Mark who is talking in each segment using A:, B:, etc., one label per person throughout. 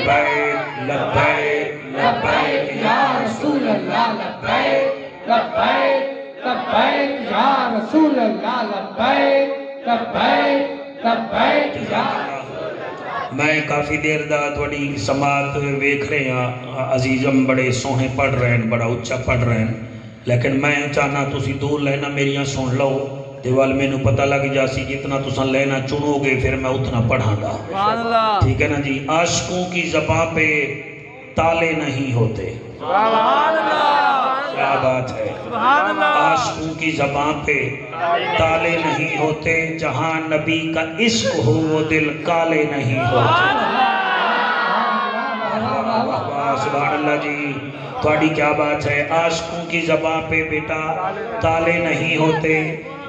A: لبیک لبیک لبیک
B: یا رسول اللہ لبیک لبیک لبیک یا رسول اللہ لبیک لبیک لبیک یا
A: میں کافی دیر دا تھوڑی سماعت ویکھ رہے ہیں عزیزم بڑے سوہنے پڑھ رہے ہیں بڑا اچھا پڑھ رہے ہیں لیکن میں چاہنا تسی دور لینا میریاں سن لو دیوال میں نو پتہ لگ جاسی جتنا تساں لینا چنو گے پھر میں اتنا پڑھاں گا ٹھیک ہے نا جی عاشقوں کی زبان پہ تالے نہیں ہوتے کیا بات ہے عاشقوں کی زبان پہ تالے نہیں ہوتے جہاں نبی کا عشق ہو وہ دل کالے نہیں ہوتے سبحان اللہ جی تھوڑی کیا بات ہے عاشقوں کی زبان پہ بیٹا تالے نہیں ہوتے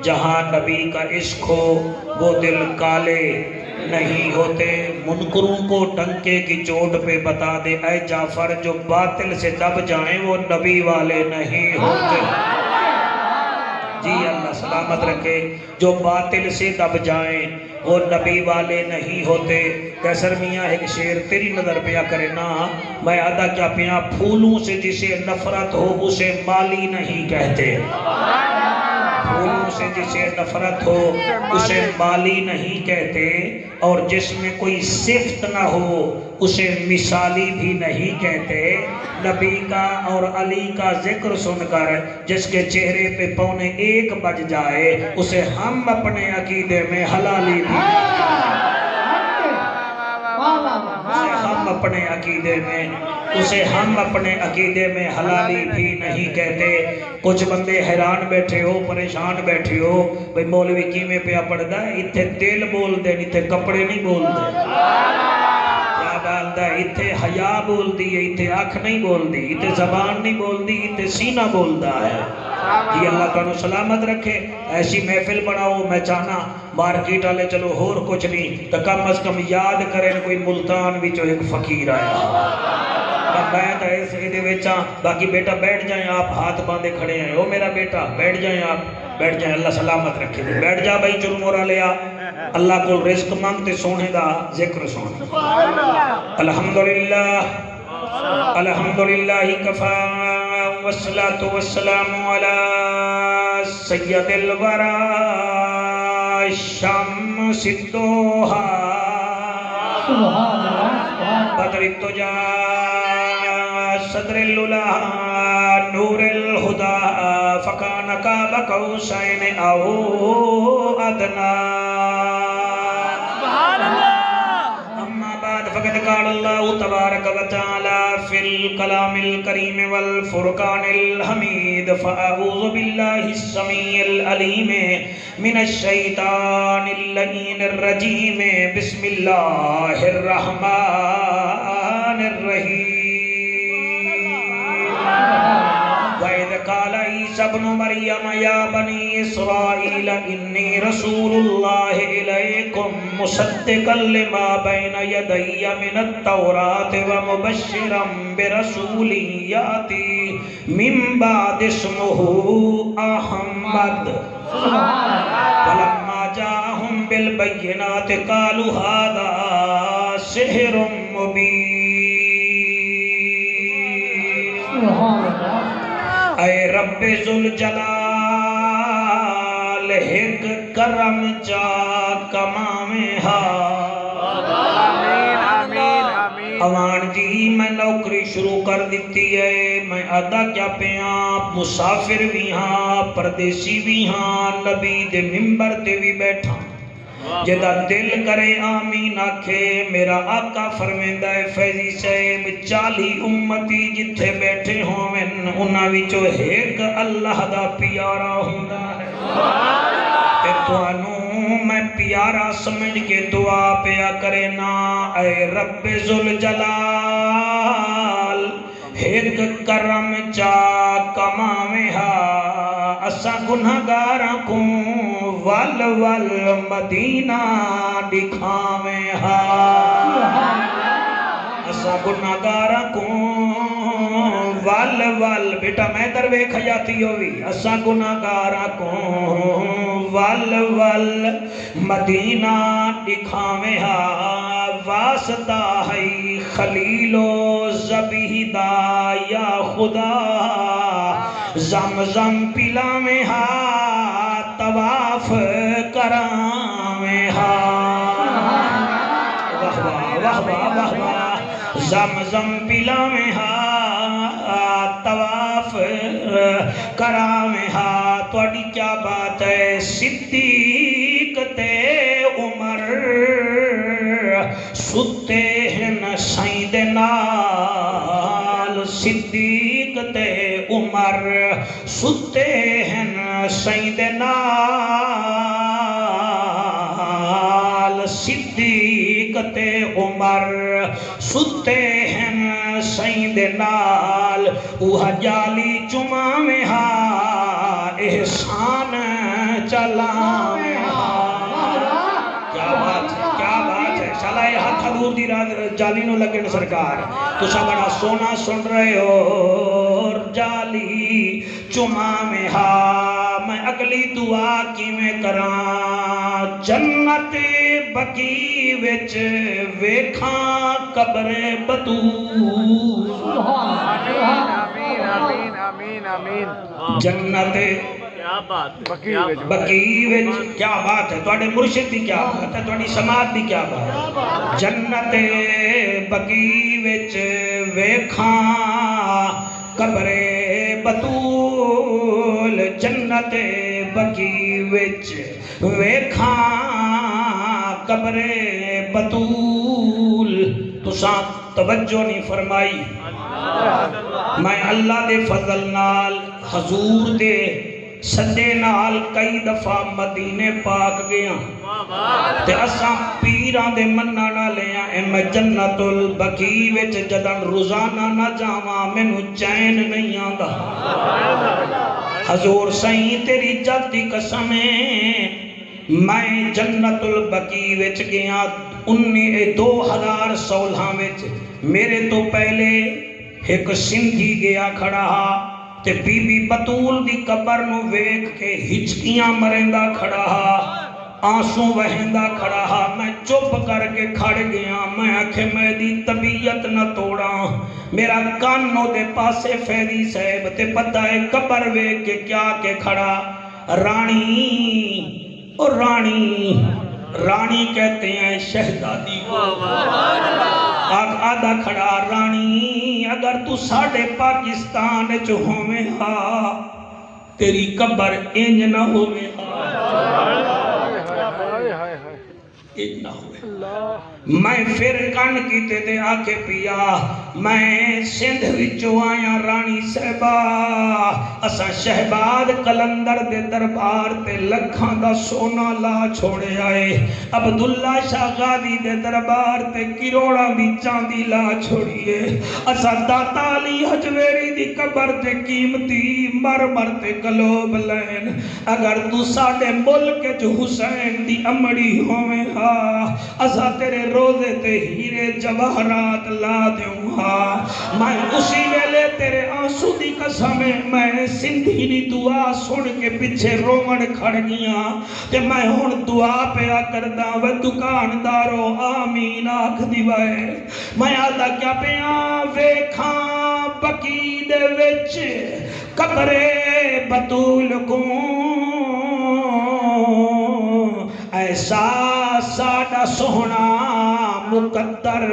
A: جہاں نبی کا عشق ہو وہ دل کالے نہیں ہوتے منکروں کو ڈنکے کی چوٹ پہ بتا دے اے جعفر جو باطل سے دب جائیں وہ نبی والے نہیں ہوتے جی اللہ سلامت رکھے جو باطل سے دب جائیں وہ نبی والے نہیں ہوتے کیسر میاں ایک شعر تیری نظر پیا کرے نا میں ادا کیا پیا پھولوں سے جسے نفرت ہو اسے مالی نہیں کہتے پھولوں سے جسے نفرت ہو اسے مالی نہیں کہتے اور جس میں کوئی صفت نہ ہو اسے مثالی بھی نہیں کہتے نبی کا اور علی کا ذکر سن کر جس کے چہرے پہ 1:45 بج جائے اسے ہم اپنے عقیدے میں حلالی بھی ہم اپنے عقیدے میں حلالی بھی نہیں کہتے کچھ بندے حیران بیٹھے ہو پریشان بیٹھے ہو بھئی مولوی کیویں پیا پڑھدا ہے اتھے دل بول دے اتھے کپڑے نہیں بول دے کیا بالدا ہے اتھے حیا بول دی ہے اتھے آنکھ نہیں بول دی اتھے زبان نہیں بول دی اتھے سینہ بولدا ہے یہ اللہ تعالیٰ سلامت رکھے ایسی محفل بناؤ میں چاہنا مارکیٹ والے چلو ہور کچھ نہیں تو کم از کم یاد کریں کوئی ملتان بھی جو ایک فقیر آیا میں تو ایسے دے ویچاں باقی بیٹا بیٹھ جائیں آپ ہاتھ باندھے کھڑے ہیں او میرا بیٹا بیٹھ جائیں آپ بیٹھ جائیں اللہ سلامت رکھے بیٹھ جا بھائی چل مورا لیا اللہ کو رزق مانگتے سونے دا ذکر سونے الحمدللہ الحمدللہ کفا والصلاة والسلام على سید الورى شمس الدوحہ بدر الدجا صدر العلا نور الہدى فکان قاب قوسین او ادنی فقد قال الله تبارك وتعالى في الكلام الكريم والفرقان الحميد فأعوذ بالله السميع العليم من الشيطان اللعين الرجيم بسم الله الرحمن الرحيم وَإِذْ قَالَ عِيسَى ابْنُ مَرْيَمَ يَا بَنِي إِسْرَائِيلَ إِنِّي رَسُولُ اللَّهِ إِلَيْكُمْ مُصَدِّقًا لِمَا بَيْنَ يَدَيَّ مِنَ التَّوْرَاةِ وَمُبَشِّرًا بِرَسُولٍ يَأْتِي مِن بَعْدِي اسْمُهُ أَحْمَدُ فَلَمَّا جَاءَهُم بِالْبَيِّنَاتِ قَالُوا هَذَا سِحْرٌ مُبِينٌ اے رب ذوالجلال ایک کرم چا کماویں ہا اوان جی میں نوکری شروع کر دیتی ہے میں ادا کیا پیاں مسافر بھی ہاں پردیسی بھی ہاں نبی دے ممبر تے بھی بیٹھا جدا دل کرے آمین آکھے میرا آقا فرمیندہ ہے فیضی صاحب 40 امتی جتھے بیٹھے ہوئن انہاں وچوں ایک اللہ دا پیارا ہوندا ہے تے توانوں میں پیارا سمجھ کے دعا پیا کرے نا اے رب ذوالجلال ایک کرم چا کماویں ہا اسا گنہگاراں کو ول ول مدینہ دکھاویں ہا اسا گنہگاراں کو ول ول بیٹا میں دروے کھجاتی ہوئی اسا گنہگاراں کو ول ول مدینہ دکھاویں ہا واسطہ ہے خلیل و ذبیح دا یا خدا زمزم پلا میں ہا طواف کرام میں ہا واہ واہ واہ واہ واہ زمزم پلا میں ہا طواف کرام میں ہا تواڈی کیا بات ہے صدیق تے عمر ستے ہیں سائیں دے نال صدیق تے عمر ستے ہیں سائیں دے نال صدیق تے عمر ستے ہیں سائیں دے نال اوہ جالی چما میں ہا احسان چلا میں کیا بات ہے کیا بات ہے شالائے ہاتھ حضور دی جالی نو لگن سرکار تو سا بڑا سونا سن رہے ہو اور جالی چما میں ہا میں اگلی دعا کی میں کران جنت بقی وچ ویکھاں قبر بطول جنت بقی وچ کیا بات ہے تواڈے مرشد دی کیا بات ہے تواڈی سماعت دی کیا بات ہے جنت بقی وچ ویکھاں قبر بطول جنت بقی وچ ویکھاں قبر بطول تساں توجہ نہیں فرمائی میں اللہ دے فضل نال حضور دے صدے نال کئی دفعہ مدینے پاک گیا تے اساں پیران دے مننا نہ لیا اے میں جنت البقی وچ جدن روزانہ نہ جاواں مینوں چین نہیں آندا حضور سائیں تیری جد دی قسم ہے میں جنت البقی وچ گیا 2016 وچ میرے تو پہلے ایک سندھی گیا کھڑا ہا تے بی بی بطول دی قبر نو ویکھ کے ہچکیاں مریندا کھڑا ہا آنسوں وہندا کھڑا ہا میں چپ کر کے کھڑ گیا میں آکھے میں دی طبیعت نہ توڑا میرا کانوں دے پاسے فیضی صاحب تے پتہ ہے قبر ویکھ کے کیا کہ کھڑا رانی اور رانی کہتے ہیں شہزادی کو آدھا کھڑا رانی اگر تو ساڑھے پاکستان چ ہوویں ہا تیری قبر انج نہ ہوویں انج نہ ہوویں میں پھر کن کیتے تے آکے پیا میں سندھ وچوں آیا رانی صاحبہ اساں شہباد قلندر دے دربار تے لکھاں دا سونا لا چھوڑے آئے عبداللہ شاہ غازی دے دربار تے کروڑاں دی چاندی لا چھوڑیے اساں داتا علی حجویری دی قبر تے قیمتی مرمر تے گلوب لین اگر تو ساڑے ملک جو حسین دی امڑی ہوئے ہا اساں تیرے روزے تے ہیرے جواہرات لا دیوں ہا میں اسی ویلے تیرے آنسو دی قسم میں سندھی دی دعا سن کے پیچھے رومن کھڑ گیا کہ میں ہن دعا پیا کردا و دکاندارو آمین آکھ دیوائے میں آدھا کیا پیا ویکھاں بقی دے وچ قبر بطول کو ایسا ساڑا سونا مقدر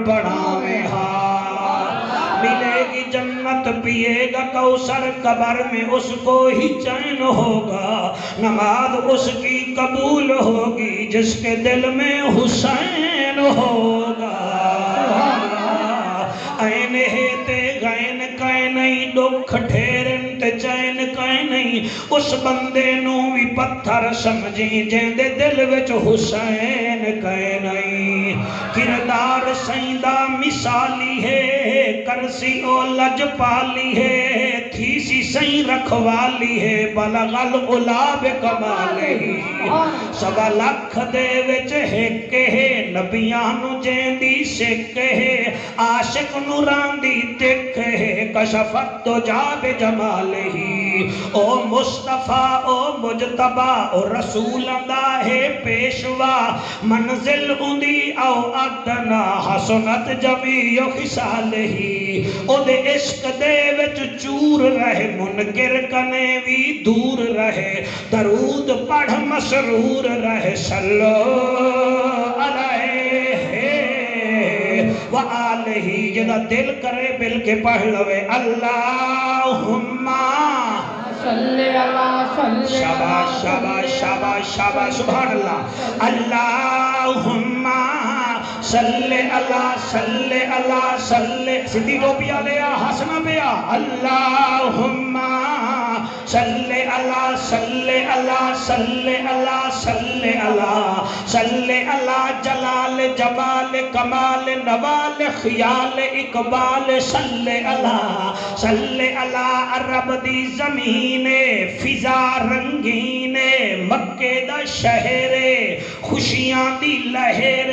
A: بڑھاوے ہاں ملے گی جنت پیے گا کوثر قبر میں اس کو ہی چین ہوگا نماز اس کی قبول ہوگی جس کے دل میں حسین ہوگا این ہیتے غین کائے نہیں دکھ ٹھیرن تے چین کائے نہیں اس بندے نو بھی پتھر سمجھی جین دے دل وچ حسین کائے نہیں کردار سیندہ مثالی ہے کرسی او لج پالی ہے تھی سی سین رکھوالی ہے بلغل غلاب کمالی سوا لکھ دے وچ ہے کہ نبیانو جین دی سکھ ہے عاشق نوران دی دیکھے کشفت تو جاب جمال ہی او مصطفیٰ او مجتبہ او رسول اللہ پیشوا منزل اندی او ادنا حسنت جمیع خصال ہی او دے عشق دے وچ چور رہے منکر کنے وی دور رہے درود پڑھ مسرور رہے صلو علیہ وآلہ جدا دل کرے بل کے پڑھ لوے اللہم
B: صلی اللہ صلی
A: شاباش شاباش شاباش شاباش سبحان اللہ اللہم صلی اللہ صلی اللہ صلی سدھی ٹوپیا لیا ہسنا پیا اللہم صلی اللہ صلی اللہ صلی اللہ صلی اللہ صلی اللہ جلال جمال کمال نوال خیال اقبال صلی اللہ عرب دی زمین فضا رنگین مکے دا شہر خوشیاں دی لہر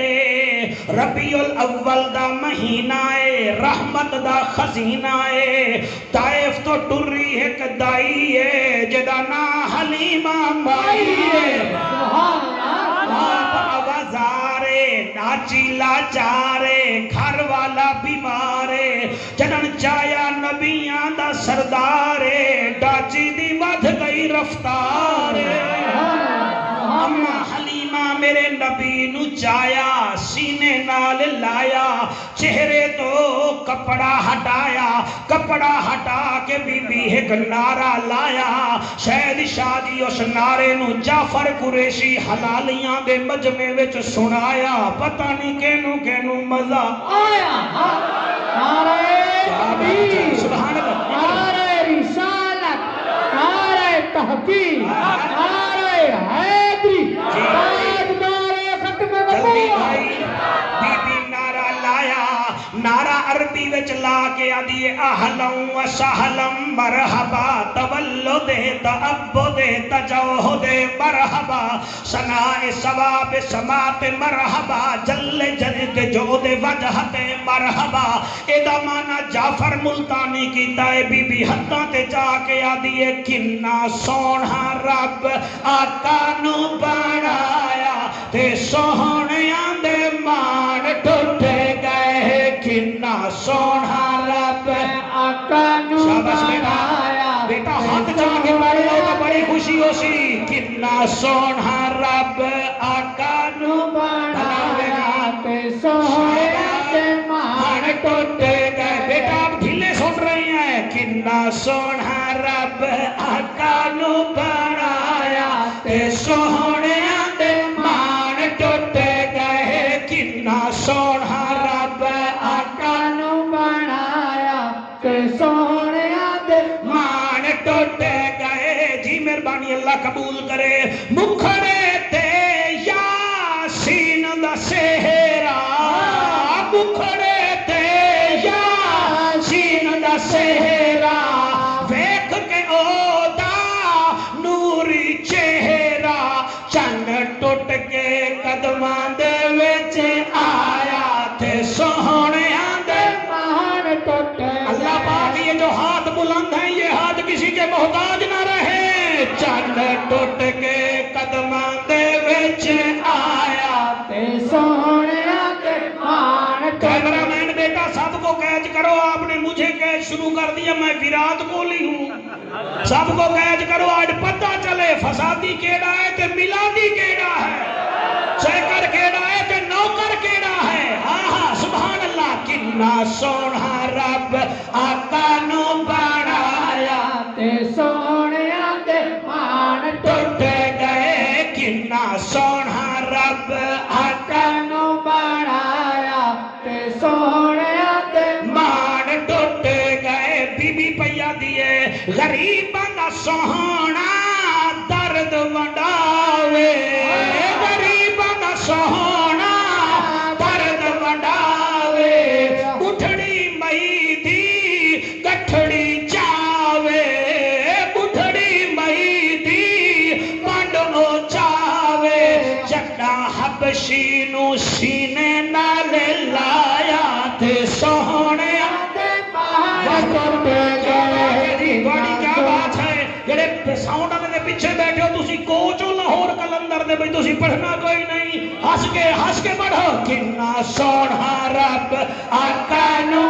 A: ربیع الاول دا مہینہ رحمت دا خزینہ طائف تو ٹری ایک دائی جدا نا حلیمہ مائی آوازارے ناچی لاچارے گھر والا بیمارے جنن چایا نبیاں دا سردارے ڈاچی دی ودھ گئی رفتارے اما حلیمہ میرے نبی نو چایا سینے نال لایا چہرے تو کپڑا ہٹا کے بی بی ایک نعرہ لایا شاید شادی اس نعرے نو جعفر قریشی حلالیاں دے مجمع وچ سنایا پتہ نہیں کینو مزہ
B: آیا نعرہ تکبیر
A: سبحان اللہ
B: نعرہ رسالت نعرہ تحقیق نعرہ حیدری نعرہ ختم
A: جلدی
B: نبوت
A: بھائی بی بی نعرہ لایا نعرہ عربی وچ لا کے آدھی اہلم و سہلم مرحبا تولد تعبد تجوہد مرحبا ثناء ثواب سماعت مرحبا جل جلد جود وجہت مرحبا ایدہ مانا جعفر ملتانی کیتا ہے بی بی حداں تے جا کے آدھی کنہ سونہا رب آقا نو بڑھایا تے سونیاں دے مان ٹوٹے گئے کنہ سونہا رب
B: آقا نو
A: شاباش
B: بڑھایا
A: بیٹا ہاتھ جا کے بڑھ لو تو بڑی خوشی ہو سی کنہ سونہا رب آقا نو
B: بڑھایا تے سونیا تے مان
A: ٹوٹے گئے بیٹا آپ ڈھیلے سن رہی ہیں کنہ سونہا رب آقا نو بڑھایا تے سونیا تے مان ٹوٹے گئے کنہ سونہا رب آقا
B: نو بڑھایا تے سونیا تے
A: مان ٹوٹے گئے جی مہربانی اللہ قبول کرے مکھڑے تے یاسین دا سہرا مکھڑے تے یاسین دا سہرا ویکھ کے او دا نوری چہرہ چند ٹوٹ کے قدماں دے وچ آیا تے سونیاں دے
B: مان ٹوٹے
A: اللہ پاک یہ جو ہاتھ بلند ہیں یہ ہاتھ کسی کے محتاج نہ رہے چند ٹوٹ کے قدماں دے وچ آیا
B: تے سونیا تے مان
A: کیمرہ مین بیٹا سب کو کیچ کرو آپ نے مجھے کیچ شروع کر دیا میں ویرات کوہلی ہوں سب کو کیچ کرو آج پتہ چلے فسادی کیڑا ہے تے میلادی کیڑا ہے سیکر کیڑا ہے تے نوکر کیڑا ہے ہاں سبحان اللہ کنہ سونہا رب آقا نو بڑھایا
B: تے سونیا تے مان
A: ٹوٹ گئے کنہ سونہا رب آقا
B: نو بڑھایا تے سونیا تے
A: مان ٹوٹ گئے بی بی پیا دیے غریباں دا سوہنا درد ونڈاوے غریباں دا سوہنا درد ونڈاوے بٹھڑی مئی دی گٹھڑی چاوے بٹھڑی مئی دی پنڈ او چاوے جڈا حبشی نو سینے نال لایا تے سوہنا ਸਾਊਂਡ ਵਾਲੇ ਦੇ ਪਿੱਛੇ ਬੈਠੇ ਹੋ ਤੁਸੀਂ ਕੋਚ ਹੋ ਲਾਹੌਰ ਕਲੰਦਰ ਦੇ ਬਈ ਤੁਸੀਂ ਪੜ੍ਹਨਾ ਕੋਈ ਨਹੀਂ ਹੱਸ ਕੇ ਪੜ੍ਹੋ ਕਿੰਨਾ ਸੋਹਣਾ ਰੱਬ ਆਕਾ ਨੂੰ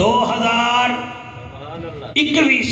A: 2021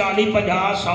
A: 40-50-100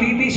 A: BBC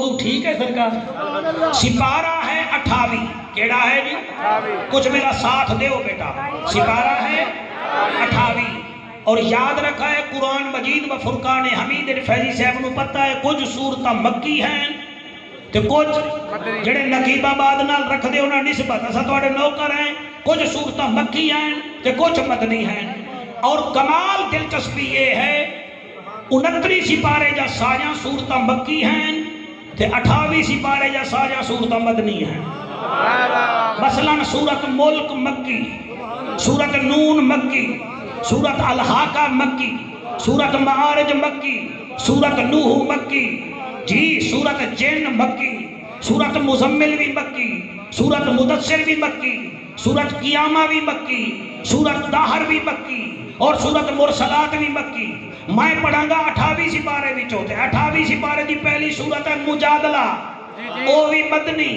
A: موضوع ٹھیک ہے سرکار؟ سپارہ ہے 28، کیڑا ہے جی؟ کچھ میرا ساتھ دیو بیٹا، سپارہ ہے 28، اور یاد رکھا ہے قرآن مجید و فرقان حمید فیضی صاحب نو پتہ ہے کچھ سورتاں مکی ہیں تے کچھ جڑے نقیب آباد نال رکھ دے انہاں نسبت اسا تواڈے نوکر ہیں، کچھ سورتاں مکی ہیں تے کچھ مدنی ہیں، اور کمال دلچسپی یہ ہے 29 سپارے جا ساریاں سورتاں مکی ہیں تے 28 سپارے جا ساریاں سورتاں مدنی ہیں۔ مثلا سورت ملک مکی، سورت نون مکی، سورت الحاقہ مکی، سورت معارج مکی، سورت نوح مکی، جی سورت جن مکی، سورت مزمل بھی مکی، سورت مدثر بھی مکی، سورت قیامہ بھی مکی، سورت داہر بھی مکی، اور سورت مرسلات بھی مکی۔ میں پڑھاں گا 28 سپارے بھی ہوتے ہیں۔ 28 سپارے دی پہلی سورت ہے مجادلہ، او بھی مدنی،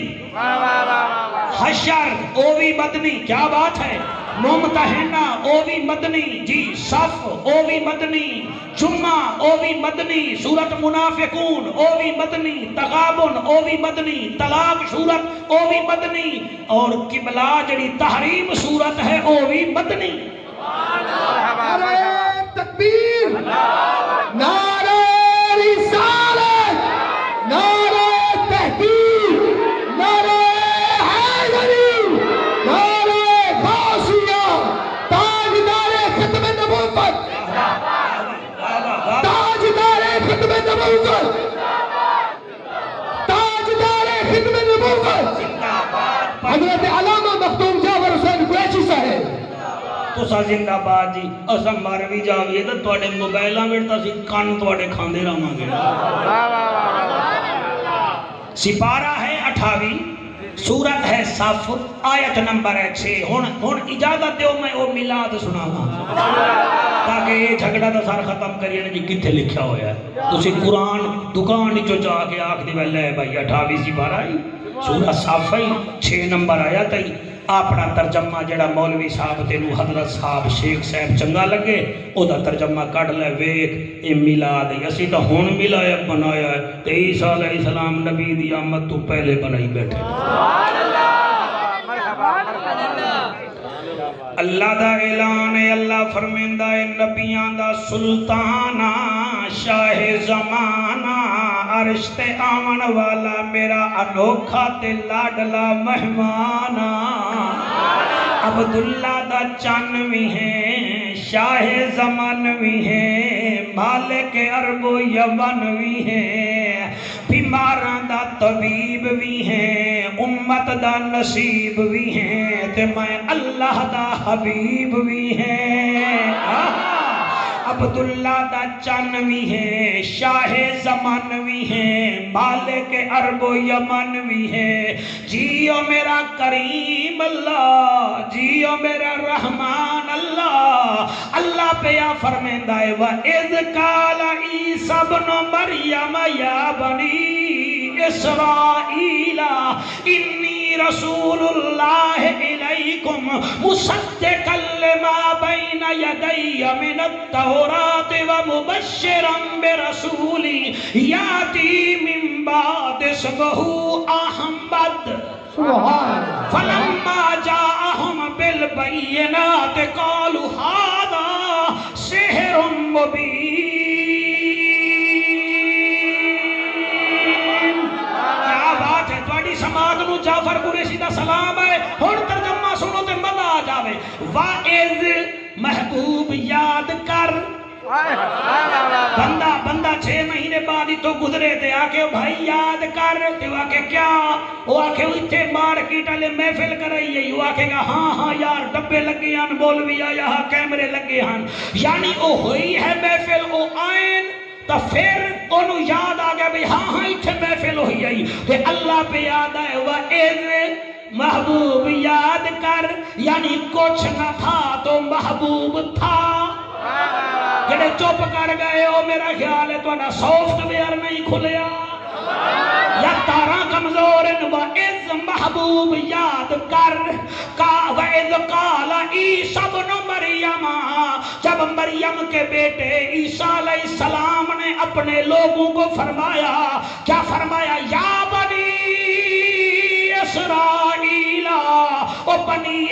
A: حشر او بھی مدنی، کیا بات ہے، ممتحنہ او بھی مدنی، جی صف او بھی مدنی، جمعہ او بھی مدنی، سورت منافقون او بھی مدنی، تغابن او بھی مدنی، طلاق سورت او بھی مدنی، اور قبلہ جڑی تحریم سورت ہے او بھی مدنی۔
B: نعرہ تکبیر، نعرہ رسالت، نعرہ تحقیق، نعرہ حیدری، نعرہ غوثیہ، تاجدار ختم نبوت، تاجدار ختم نبوت، تاجدار ختم نبوت، حضرت علامہ مختوم جعفر حسین قریشی صاحب۔
A: تو سا زندہ باد جی، اسا مر بھی جاویے تو تواڈے موبائلاں وچ تاں اسی کان تواڈے کھاندے رہاں گے۔ سپارہ ہے 28، سورت ہے صف، آیت نمبر ہے 6۔ ہن اجازت دیو میں او میلاد سناواں تاکہ یہ جھگڑا دا سار ختم کریے نا جی کتھے لکھیا ہویا ہے۔ تسی قرآن دکان وچوں جا کے آکھ دی ویلے بھائی 28 سپارہ ہی سورت صف ہی 6 نمبر آیت ہی، اپنا ترجمہ جڑا مولوی صاحب تینوں حضرت صاحب شیخ صاحب چنگا لگے او دا ترجمہ کڈ لے ویکھ، اے میلاد ہے، اسی تو ہن ملایا بنایا ہے تے عیسیٰ علیہ السلام نبی دی آمد تو پہلے بنائی بیٹھے۔ اللہ دا اعلان ہے، اللہ فرمیندہ ہے نبیاں دا سلطانہ شاہ زمانہ عرش تے آمن والا میرا انوکھا تے لاڈلا مہمانہ، عبداللہ دا چن بھی ہے، شاہ زمان بھی ہے، مالک عرب و یمن بھی ہے، بیماراں دا طبیب بھی ہے، امت دا نصیب بھی ہے، تے میں اللہ دا حبیب بھی ہے۔ عبداللہ دا چن بھی ہے، شاہ زمان بھی ہے، مالک عرب و یمن بھی ہے، جیو میرا کریم اللہ، جیو میرا رحمان اللہ۔ اللہ پیا فرمیندہ ہے وَإِذْ قَالَ عِيسَى ابْنُ مَرْيَمَ يَا بَنِي إِسْرَائِيلَ إِنِّي رَسُولُ اللَّهِ إِلَيْكُمْ مُصَدِّقًا لِمَا بَيْنَ يَدَيَّ مِنَ التَّوْرَاةِ وَمُبَشِّرًا بِرَسُولٍ يَأْتِي مِن بَعْدِي اسْمُهُ أَحْمَدُ فَلَمَّا جَاءَهُم بِالْبَيِّنَاتِ قَالُوا هَذَا سِحْرٌ مُبِينٌ۔ کیا بات ہے، تواڈی سماعت نو جعفر قریشی دا سلام ہے۔ ہن ترجمہ سنو تے مزہ آ جاوے۔ واعظ محبوب یاد کر، بندہ 6 مہینے بعد ہی تو گزرے تے آکے بھائی یاد کر، تے وہ آکے کیا، وہ آکے اتھے مارکیٹ والے محفل کرائی ہے، وہ آکے گا ہاں یار ڈبے لگے ہن، مولوی آیا ہاں کیمرے لگے ہن، یعنی وہ ہوئی ہے محفل، وہ آئین تو پھر انہوں یاد آ گیا بھی ہاں اتھے محفل ہوئی ہے، تے اللہ پہ یاد آئے وَإِذْ محبوب یاد کر، یعنی کچھ نہ تھا تو محبوب تھا۔ جڑے چپ کر گئے ہو میرا خیال ہے تو سافٹ ویئر نہیں کھلیا یا تارا کمزور ہیں۔ وَإِذْ محبوب یاد کر، وَإِذْ قَالَ عِيسَى ابْنُ مَرْيَمَ، جب مریم کے بیٹے عیسیٰ علیہ السلام نے اپنے لوگوں کو فرمایا، کیا فرمایا، یا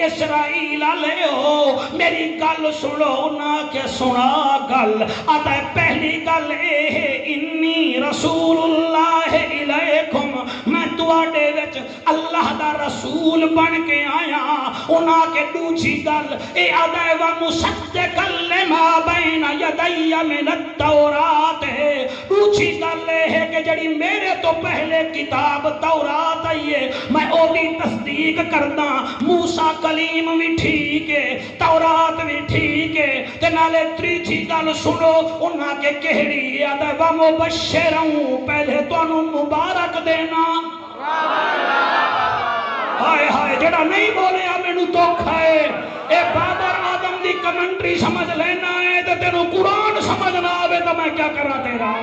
A: اسرائیل والے ہو میری گل سنو نہ کہ سنا گل آتا ہے پہلی گل اے انی رسول اللہ علیکم میں تواڈے وچ اللہ دا رسول بن کے آیا انہاں کے دوسری گل اے آتا ہے ومصدقا لما بین یدی من التورات ہے دوسری گل ہے کہ جڑی میرے تو پہلے کتاب تورات آئی ہے میں او دی تصدیق کردا موسیٰ کلیم بھی ٹھیک ہے تورات بھی ٹھیک ہے تے نالے تیجی گل سنو انہاں کے کہڑی آتا ہے ومبشروں پہلے تو انہوں مبارک دینا ہائے ہائے جڑا نہیں بولے میں تو کھائے اے بابر آدم دی کمنٹری سمجھ لینا ہے تو تینوں قرآن سمجھنا آوے تو میں کیا کرا تیرا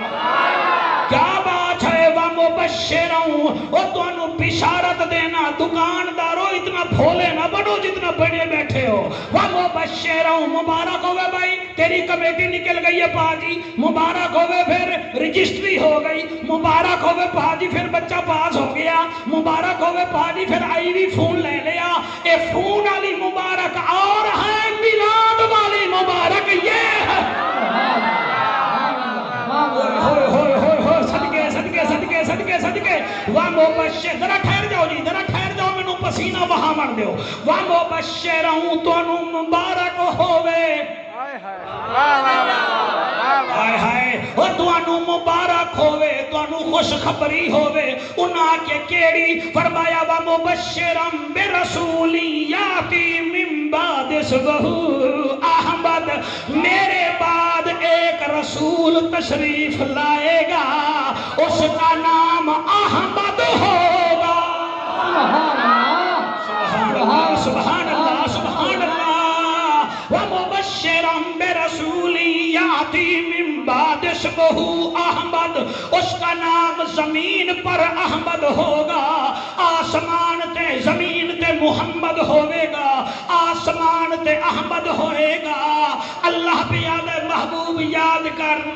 A: کیا بات ہے ومبشروں وہ تو انہوں بشارت دینا دکانداروں اتنا بھولے نہ بنو جتنا بڑے بیٹھے ہو ومبشروں مبارک ہوئے بھائی تیری کمیٹی نکل گئی ہے پاجی مبارک ہوئے پھر رجسٹری ہو گئی مبارک ہوئے پاجی پھر بچہ پاس ہو گیا مبارک ہوئے پاجی پھر آئی بھی فون لے لیا اے فون والی مبارک اور ہے میلاد والی مبارک یہ ہے صدقے ومبشر ذرا ٹھہر جاؤ جی ذرا ٹھہر جاؤ میں پسینہ وہاں مر دیو ومبشروں تو انہوں مبارک ہوئے ہائے ہائے وہ تو انہوں مبارک ہوئے تو انہوں خوش خبری ہوئے انہاں کے کیڑی فرمایا ومبشرا برسولی یاتی من بعد اسمہ احمد میرے بعد ایک رسول تشریف لائے گا اس کا نام احمد ہوگا سبحان اللہ سبحان اللہ ومبشرا برسولی یاتی من بعد اسمہ احمد اس کا نام زمین پر احمد ہوگا آسمان تے زمین تے محمد ہوئے گا آسمان تے احمد ہوئے گا اللہ بھی یاد ہے محبوب یاد کر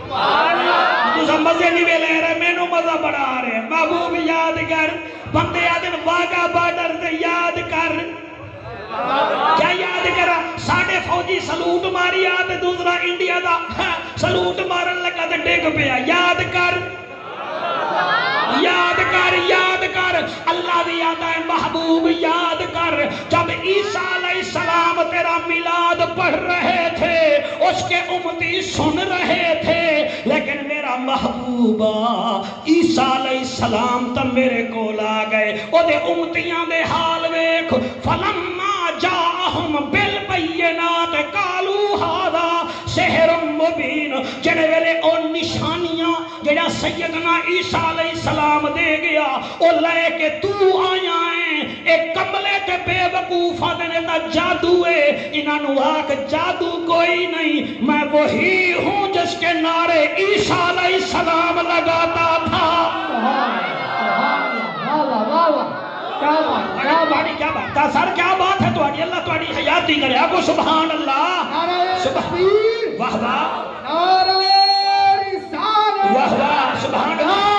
A: تو مزے نہیں لے رہے میں نو مزہ بڑھا رہے محبوب یاد کر بندے آدن واگا بارڈر تے یاد کر کیا یاد کرا ساڑھے فوجی سلوٹ ماری آتے دوسرا انڈیا دا سلوٹ مارن لگا تے ڈیگ پیا یاد کر یاد کر یاد کر اللہ بھی یاد ہے محبوب یاد کر جب عیسیٰ علیہ السلام تیرا میلاد پڑھ رہے تھے اس کے امتی سن رہے تھے لیکن میرا محبوبہ عیسیٰ علیہ السلام تب میرے کو لا گئے او دے امتیاں دے حال ویکھ فلما جاہم بالبینات قالوا ھذا سحر مبین جڑے ویلے او نشانیاں جڑا سیدنا عیسیٰ علیہ السلام دے گیا او لے کے تو آیا ہے ایک کملے تے بے وقوفہ دینے تا جادو ہے انہاں نو آکھ جادو کوئی نہیں میں وہی ہوں جس کے نعرے عیسیٰ علیہ السلام لگاتا تھا کیا بات سر کیا بات ہے تواڈی اللہ تواڈی حیاتی کرے آگو سبحان اللہ واہ واہ واہ واہ سبحان اللہ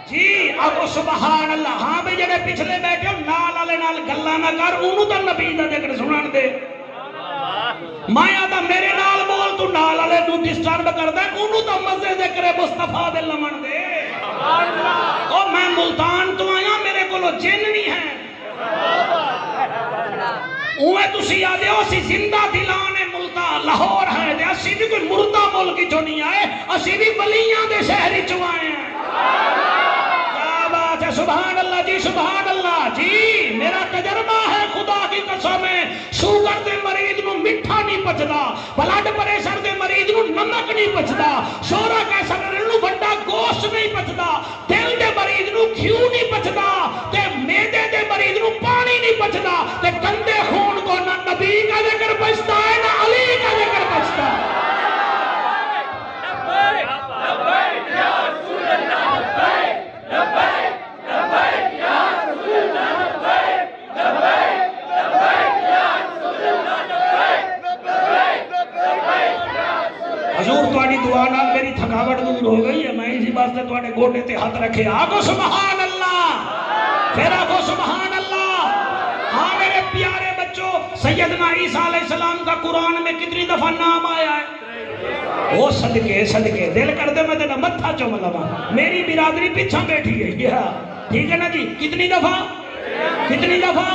A: جی اب سبحان اللہ ہاں بھی جڑے پچھلے بیٹھے ہو نال والے نال گلاں نہ کر اونوں تے نبی دا ذکر سنن دے میں آدھا میرے نال بول تو نال والے نوں ڈسٹرب کردا اونوں تے مزے ذکر مصطفیٰ دے لمن دے او میں ملتان تو آیا میرے کولو جن نہیں ہے اوے تسی آدھے ہو اسی زندہ دلان ملتان لاہور ہے تے اسی بھی کوئی مردہ ملک چوں نہیں آئے اسی بھی ولیاں دے شہر چوں آئے ہیں کیا بات ہے سبحان اللہ جی میرا تجربہ ہے خدا کی قسم ہے شوگر دے مریض نو مٹھا نہیں پچدا بلڈ پریشر دے مریض نو نمک نہیں پچدا شورا کیسا نو بڑا گوشت نہیں پچدا دل دے مریض نو گھیو نہیں پچدا تے میدے دے مریض نو پانی نہیں پچدا تے گندے خون کو نہ نبی کا ذکر پچتا ہے نہ علی کا ذکر پچتا ہے حضور تواڈی دعا نال میری تھکاوٹ دور ہو گئی ہے، میں اسی واسطے تواڈے گوڈے تے ہاتھ رکھے، آگو سبحان اللہ، پھر آگو سبحان اللہ۔ ہاں میرے پیارے بچوں، سیدنا عیسیٰ علیہ السلام کا قرآن میں کتنی دفعہ نام آیا ہے؟ وہ صدقے صدقے دل کر دے میں تینا متھا چوم لوا، میری برادری پیچھا بیٹھی ہے یہ، ٹھیک ہے نا جی؟ کتنی دفعہ کتنی دفعہ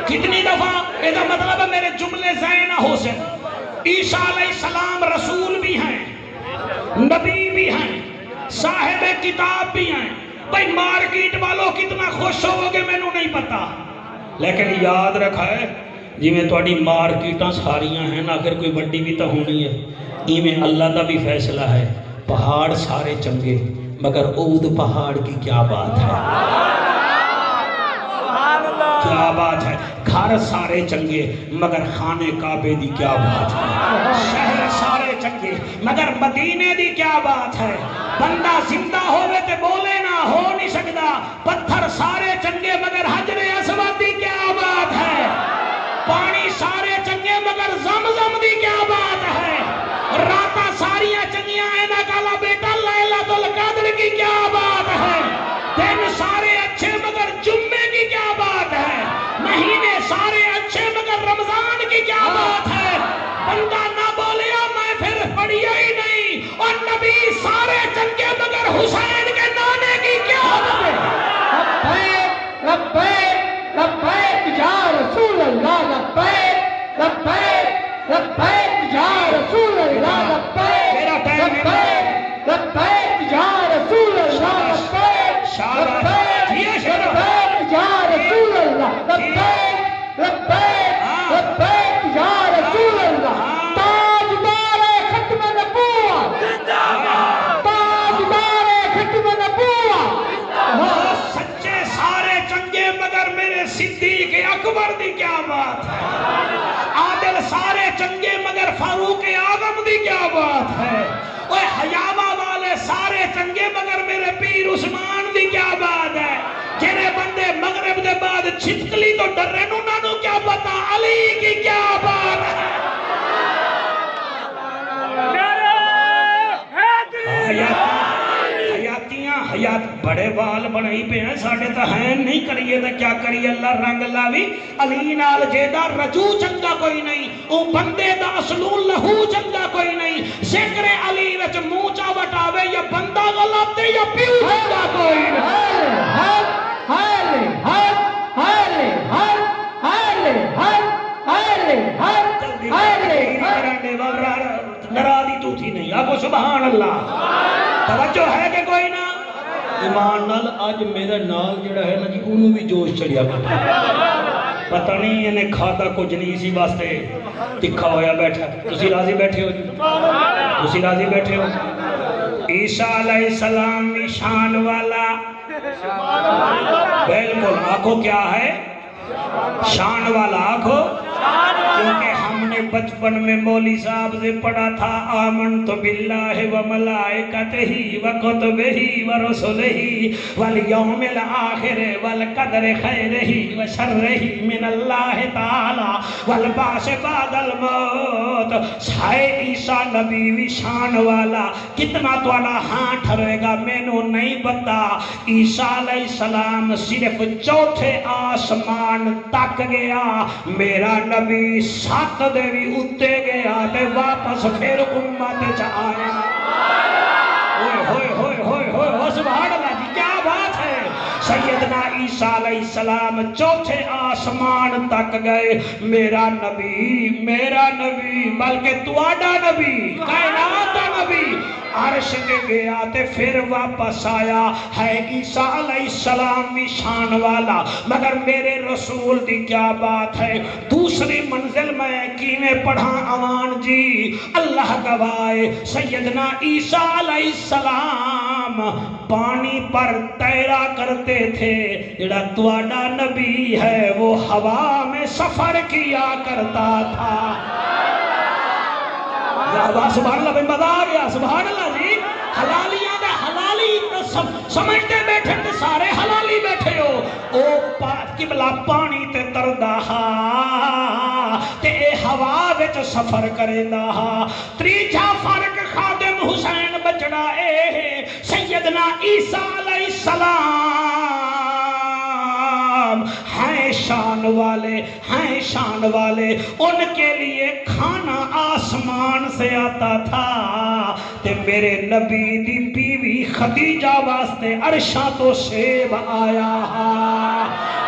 A: کتنی دفعہ؟ یہ مطلب ہے میرے جملے ضائع نہ ہو سکے۔ عیسیٰ علیہ السلام رسول بھی ہیں، نبی بھی ہیں، صاحب کتاب بھی ہیں۔ بھئی مارکیٹ والوں کتنا خوش ہو گے میں نہیں پتا، لیکن یاد رکھا ہے جی میں تواڈی مارکیٹاں ساریاں ہیں نا، اگر کوئی بڑی بھی تو ہونی ہے، ایویں اللہ دا بھی فیصلہ ہے، پہاڑ سارے چنگے مگر اود پہاڑ کی کیا بات ہے، کیا بات ہے، گھر سارے چنگے مگر خانے کعبے دی کیا بات ہے، شہر سارے چنگے مگر مدینے دی کیا بات ہے، بندہ زندہ ہوئے تے بولے نہ ہو نہیں سکتا، پتھر سارے چنگے مگر حجر اسود دی کیا بات ہے، پانی سارے چنگے مگر زمزم دی کیا بات ہے، راتاں ساریاں چنگیاں اینا کالا بیٹا لیلۃ القدر کی کیا بات ہے، دن سارے اچھے مگر جمعے کی کیا بات ہے، مہینے سارے اچھے مگر رمضان کی کیا بات ہے، بندہ نہ بولیا میں پھر پڑھیا ہی نہیں، اور نبی سارے چنگے مگر حسین کے نانے کی کیا بات ہے۔
B: لبیک لبیک یا رسول اللہ، لبیک لبیک لبیک یا رسول اللہ، لبیک لبیک لبیک یا رسول اللہ، لبیک لبیک لبیک یا رسول اللہ، لبیک لبیک لبیک یا رسول اللہ۔ تاجدار ختم نبوت، تاجدار ختم نبوت،
A: سچے سارے چنگے مگر میرے صدیق اکبر دی کیا بات ہے، عادل سارے چنگے مگر فاروق اعظم دی کیا بات ہے، اوہ حیامہ والے سارے چنگے مگر میرے پیر عثمان دی کیا بات ہے، جنہیں بندے مغرب دے بعد چھتکلی تو ڈرے نو کیا پتا علی کی کیا بات ہے۔ حیات بڑے وال بنائی پہ ہیں ساڑھے تا ہیں نہیں کریے تا کیا کریے، اللہ رنگ لاوی علی نال جیدہ رجو چنگا کوئی نہیں، او بندے دا اصلون لہو چنگا کوئی نہیں، ذکر علی وچ موچا وٹاوے یا بندہ غلط دے یا پیو چنگا کوئی نہیں۔ نرادی تو تھی نہیں، آگو سبحان اللہ، توجہ ہے کہ کوئی نہ؟ ایمان نال آج میرا نال جڑا ہے نا جی انہوں بھی جوش چڑیا پتہ نہیں انہیں کھاتا کچھ نہیں، اسی واسطے تکھا ہویا بیٹھا۔ تسی راضی بیٹھے ہو جی، تسی راضی بیٹھے ہو؟ عیسیٰ علیہ السلام شان والا، بالکل آنکھوں کیا ہے؟ شان والا آنکھوں، کیونکہ ہم نے بچپن میں مولی صاحب سے پڑھا تھا آمنت باللہ و ملائکتہ و کتبہ و رسلہ والیوم الآخر والقدر خیرہ و شرہ من اللہ تعالی والبعث بعد الموت۔ سائے عیسیٰ نبی وی شان والا، کتنا توالا ہاں ٹھرے گا میں نو نہیں پتا۔ عیسیٰ علیہ السلام صرف چوتھے آسمان تک گیا، میرا نبی 7 دے بھی اتے گیا تے واپس پھر امت چاہیا۔ ہوئے ہوئے ہوئے ہوئے ہوئے سبحان اللہ جی کیا بات ہے۔ سیدنا عیسیٰ علیہ السلام چوتھے آسمان تک گئے، میرا نبی بلکہ تواڈا نبی، کائنات دا نبی عرش کے گیا تے پھر واپس آیا ہے۔ عیسیٰ علیہ السلام بھی شان والا مگر میرے رسول دی کیا بات ہے۔ دوسری منزل میں کیویں پڑھا آوان جی، اللہ گواہے سیدنا عیسیٰ علیہ السلام پانی پر تیرا کرتے تھے، جڑا تواڈا نبی ہے وہ ہوا میں سفر کیا کرتا تھا۔ سبحان اللہ بے مزہ آ گیا، سبحان اللہ جی۔ حلالیاں دے حلالی سمجھتے بیٹھے تے سارے حلالی بیٹھے ہو، او قبلہ پانی تے تردہ تے اے ہوا وچ سفر کریندا ہا تریجا فرق خادم حسین بچڑا اے سیدنا عیسیٰ علیہ السلام ہیں شان والے ان کے لیے کھانا آسمان سے آتا تھا تے میرے نبی دی بیوی خدیجہ واسطے عرشاں تو سیب آیا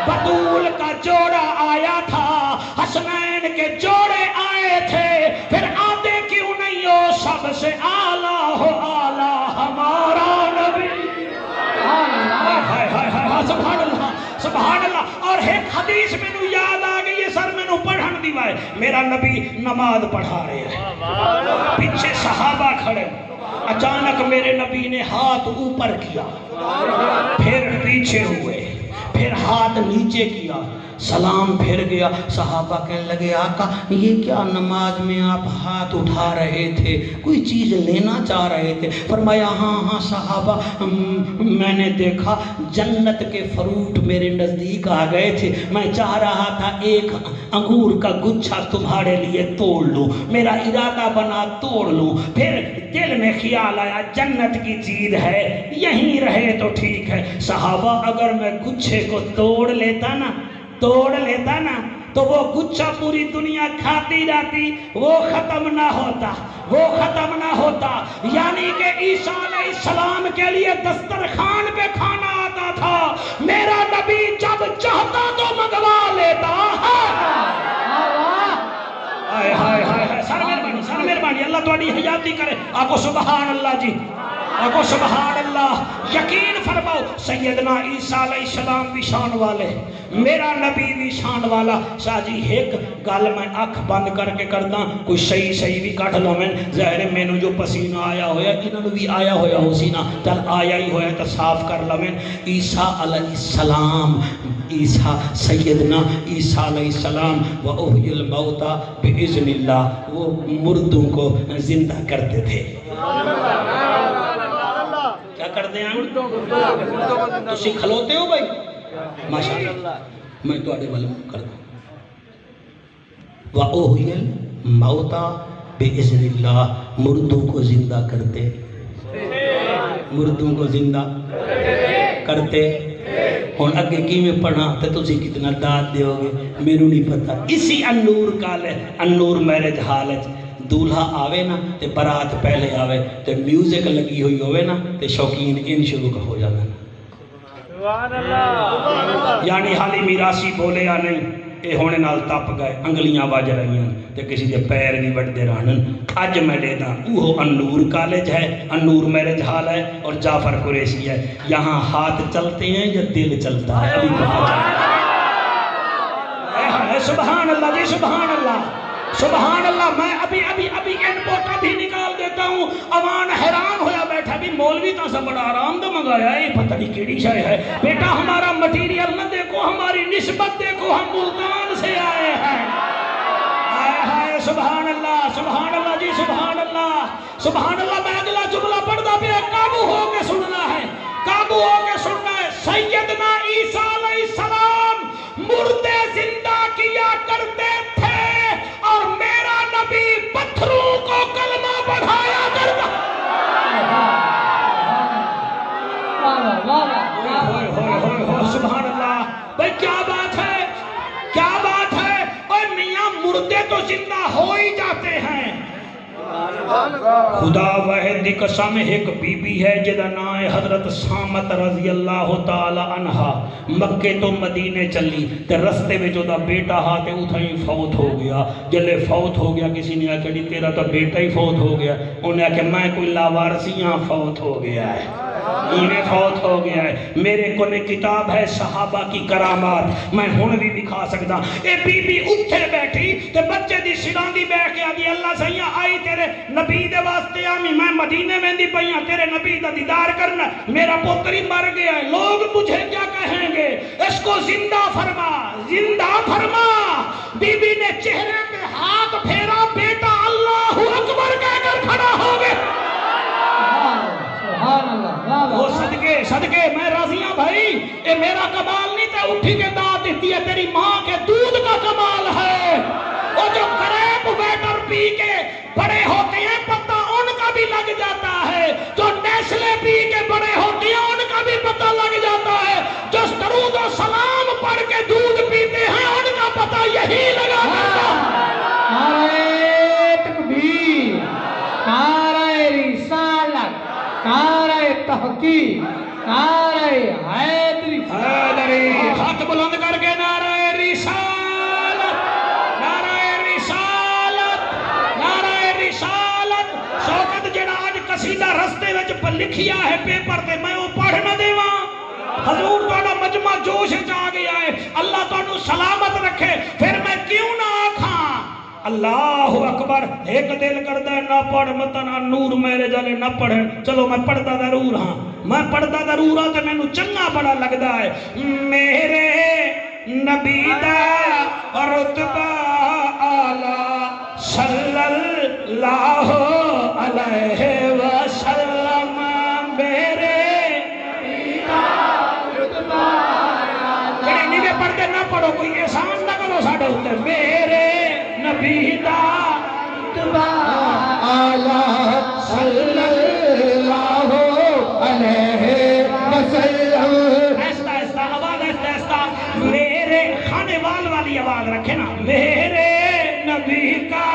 A: بطول کا جوڑا آیا تھا حسنین کے جوڑے آئے تھے پھر آتے کیوں نہیں ہو سب سے اعلیٰ ہو اعلیٰ ہمارا نبی سبحان اللہ سبحان اللہ اور ایک حدیث میں نو یاد آ گئی ہے سر میں نو پڑھن دیوائے میرا نبی نماز پڑھا رہے ہیں پیچھے صحابہ کھڑے اچانک میرے نبی نے ہاتھ اوپر کیا پھر پیچھے ہوئے پھر ہاتھ نیچے کیا سلام پھر گیا صحابہ کہنے لگے آقا یہ کیا نماز میں آپ ہاتھ اٹھا رہے تھے کوئی چیز لینا چاہ رہے تھے فرمایا ہاں صحابہ میں نے دیکھا جنت کے فروٹ میرے نزدیک آ گئے تھے میں چاہ رہا تھا ایک انگور کا گچھا تمہارے لیے توڑ لوں میرا ارادہ بنا توڑ لوں پھر دل میں خیال آیا جنت کی چیز ہے یہیں رہے تو ٹھیک ہے صحابہ اگر میں گچھے کو توڑ لیتا نا تو وہ گچھا پوری دنیا کھاتی جاتی وہ ختم نہ ہوتا یعنی کہ عیسیٰ علیہ السلام کے لیے دسترخوان پہ کھانا آتا تھا میرا نبی جب چاہتا تو منگوا لیتا سر مہربانی اللہ تھوڑی حیاتی کرے آقا سبحان اللہ جی آقا سبحان اللہ یقین فرماؤ سیدنا عیسیٰ علیہ السلام بھی شان والے میرا نبی بھی شان والا شاہ جی ایک گل میں اکھ بند کر کے کردا کوئی صحیح بھی کٹ لو میں ظاہر مینوں جو پسینہ آیا ہویا انہاں بھی آیا ہویا ہو سی نا چل آیا ہی ہویا تو صاف کر لو میں عیسیٰ علیہ السلام سیدنا عیسیٰ علیہ السلام وَأُحْيِي الْمَوْتَى بِإِذْنِ اللَّهِ وہ مردوں کو زندہ کرتے تھے کیا کرتے ہیں تسی کھلوتے ہو بھائی ماشاءاللہ میں تو آڑے والے کرتا ہوں وَأُحْيِي الْمَوْتَى بِإِذْنِ اللَّهِ مردوں کو زندہ کرتے ہون اگے کی میں پڑھا تو تسی کتنا داد دے ہوگے میرے نہیں پتا اسی النور کالے النور میرج حالت دولہا آوے نا تے برات پہلے آوے تے میوزک لگی ہوئی ہوئے نا تے شوقین ان شروع کا ہو جانا یعنی حالی میراسی بولے یا نہیں اے ہونے نال تپ گئے انگلیاں باج رہی ہیں تے کسی دے پیر بھی بڑھ دے رہنن آج میں دے دا وہ النور کالج ہے النور میرج حال ہے اور جعفر قریشی ہے یہاں ہاتھ چلتے ہیں یا دل چلتا ہے ابھی پتہ چلتا سبحان اللہ جی سبحان اللہ میں ابھی ان پوٹ ابھی نکال دیتا ہوں امان حیران ہویا بیٹھا بھی مولوی تا سا بڑا آرام دے منگایا ہے پتہ نہیں کیڑی شے ہے بیٹا ہمارا مٹیریل نہ دیکھو ہماری نسبت دیکھو ہم ملتان سے آئے ہیں سبحان اللہ جی سبحان اللہ میں اگلا جملہ پڑھتا پہ قابو ہو کے سننا ہے سیدنا عیسیٰ علیہ السلام مردے زندہ کیا کرتے تھے اور میرا نبی پتھروں کو کلمہ پڑھایا کرتا سبحان اللہ بھئی کیا بات ہے اور میاں مردے تو زندہ ہو ہی جاتے ہیں خدا واحد دی قسم ایک بی بی ہے جدا نام ہے حضرت سامت رضی اللہ تعالی عنہ مکے تو مدینے چلی تے رستے میں جو دا بیٹا ہاں تے اتھائی فوت ہو گیا جلے فوت ہو گیا کسی نے آکے تیرا تو بیٹا ہی فوت ہو گیا انہیں آکے میں کوئی لاوارسیاں فوت ہو گیا ہے میرے کو نے کتاب ہے صحابہ کی کرامات میں ہون بھی دکھا سکتا اے بی بی اتھے بیٹھی تے بچے دی سران دی بیٹھ کے آگی اللہ سیاں آئی تیرے نبی دے واسطے آمی میں مدینے میں دی پہیاں تیرے نبی دا دیدار کرنا میرا پتری مر گیا ہے لوگ مجھے کیا کہیں گے اس کو زندہ فرما بی بی نے چہرے پہ ہاتھ پھیرا بیٹا اللہ اکبر کہہ کر کھڑا ہو گئے وہ صدقے میں راضیاں بھائی اے میرا کمال نہیں تھا اٹھی کے داد دیتی ہے تیری ماں کے دودھ کا کمال ہے وہ جو پی کے بڑے ہوتے ہیں ان کا بھی پتہ لگ جاتا ہے، جو درود و سلام پڑھ کے دودھ پیتے ہیں ان کا پتہ یہی لگا کرتا ہے۔
B: نعرہ تکبیر، نعرہ رسالت، نعرہ تحقیق، نعرہ حیدری،
A: حیدری، ہاتھ بلند کر کے نعرہ رسالت، نعرہ رسالت، نعرہ رسالت۔ شوکت جڑا آج قصیدہ رستے وچ لکھیا ہے پیپر تے میں وہ پڑھ نہ دیواں، حضور تہاڈا مجمع جوش وچ آ گیا ہے، اللہ تہانوں سلامت رکھے، پھر میں کیوں نہ آکھاں اللہ اکبر۔ ایک دل کردا ہے نہ پڑھ متنا نور میرے جالے نہ پڑھن، چلو میں پڑھدا ضرور ہاں، میں پڑھدا ضرور ہاں تے مینوں چنگا بڑا لگدا ہے۔ میرے نبی دا رتبہ اعلی صلی اللہ علیہ وسلم، میرے جڑے نیویں پڑھدے نہ پڑھو، کوئی احسان نہ کرو ساڈے اوتے۔ میرے نبی دا
B: رتبہ اعلیٰ صلی اللہ علیہ وسلم۔
A: ایسا ایسا آواز، ایسا ایسا میرے کھانے والی آواز رکھے نا، میرے نبی کا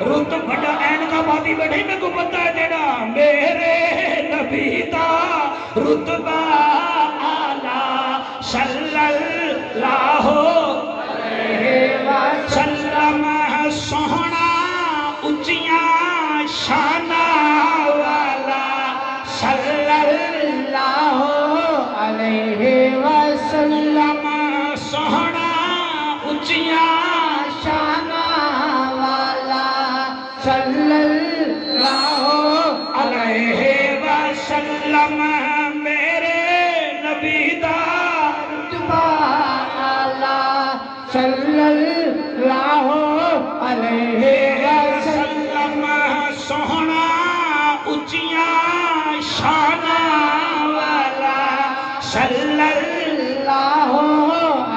A: رتبہ این کا بادی بیٹھے میں کو پتہ ہے جڑا میرے نبی کا رتبہ اعلیٰ صلی اللہ علیہ وسلم، سوہنا اچیاں شانہ والا صلی اللہ
B: علیہ وسلم،
A: سوہنا اچیاں
B: شانہ والا صلی اللہ
A: علیہ وسلم، میرے نبی دا
B: رتبہ اعلیٰ صلی اللہ علیہ وسلم،
A: سوہنا اچیاں شانہ والا صلی
B: اللہ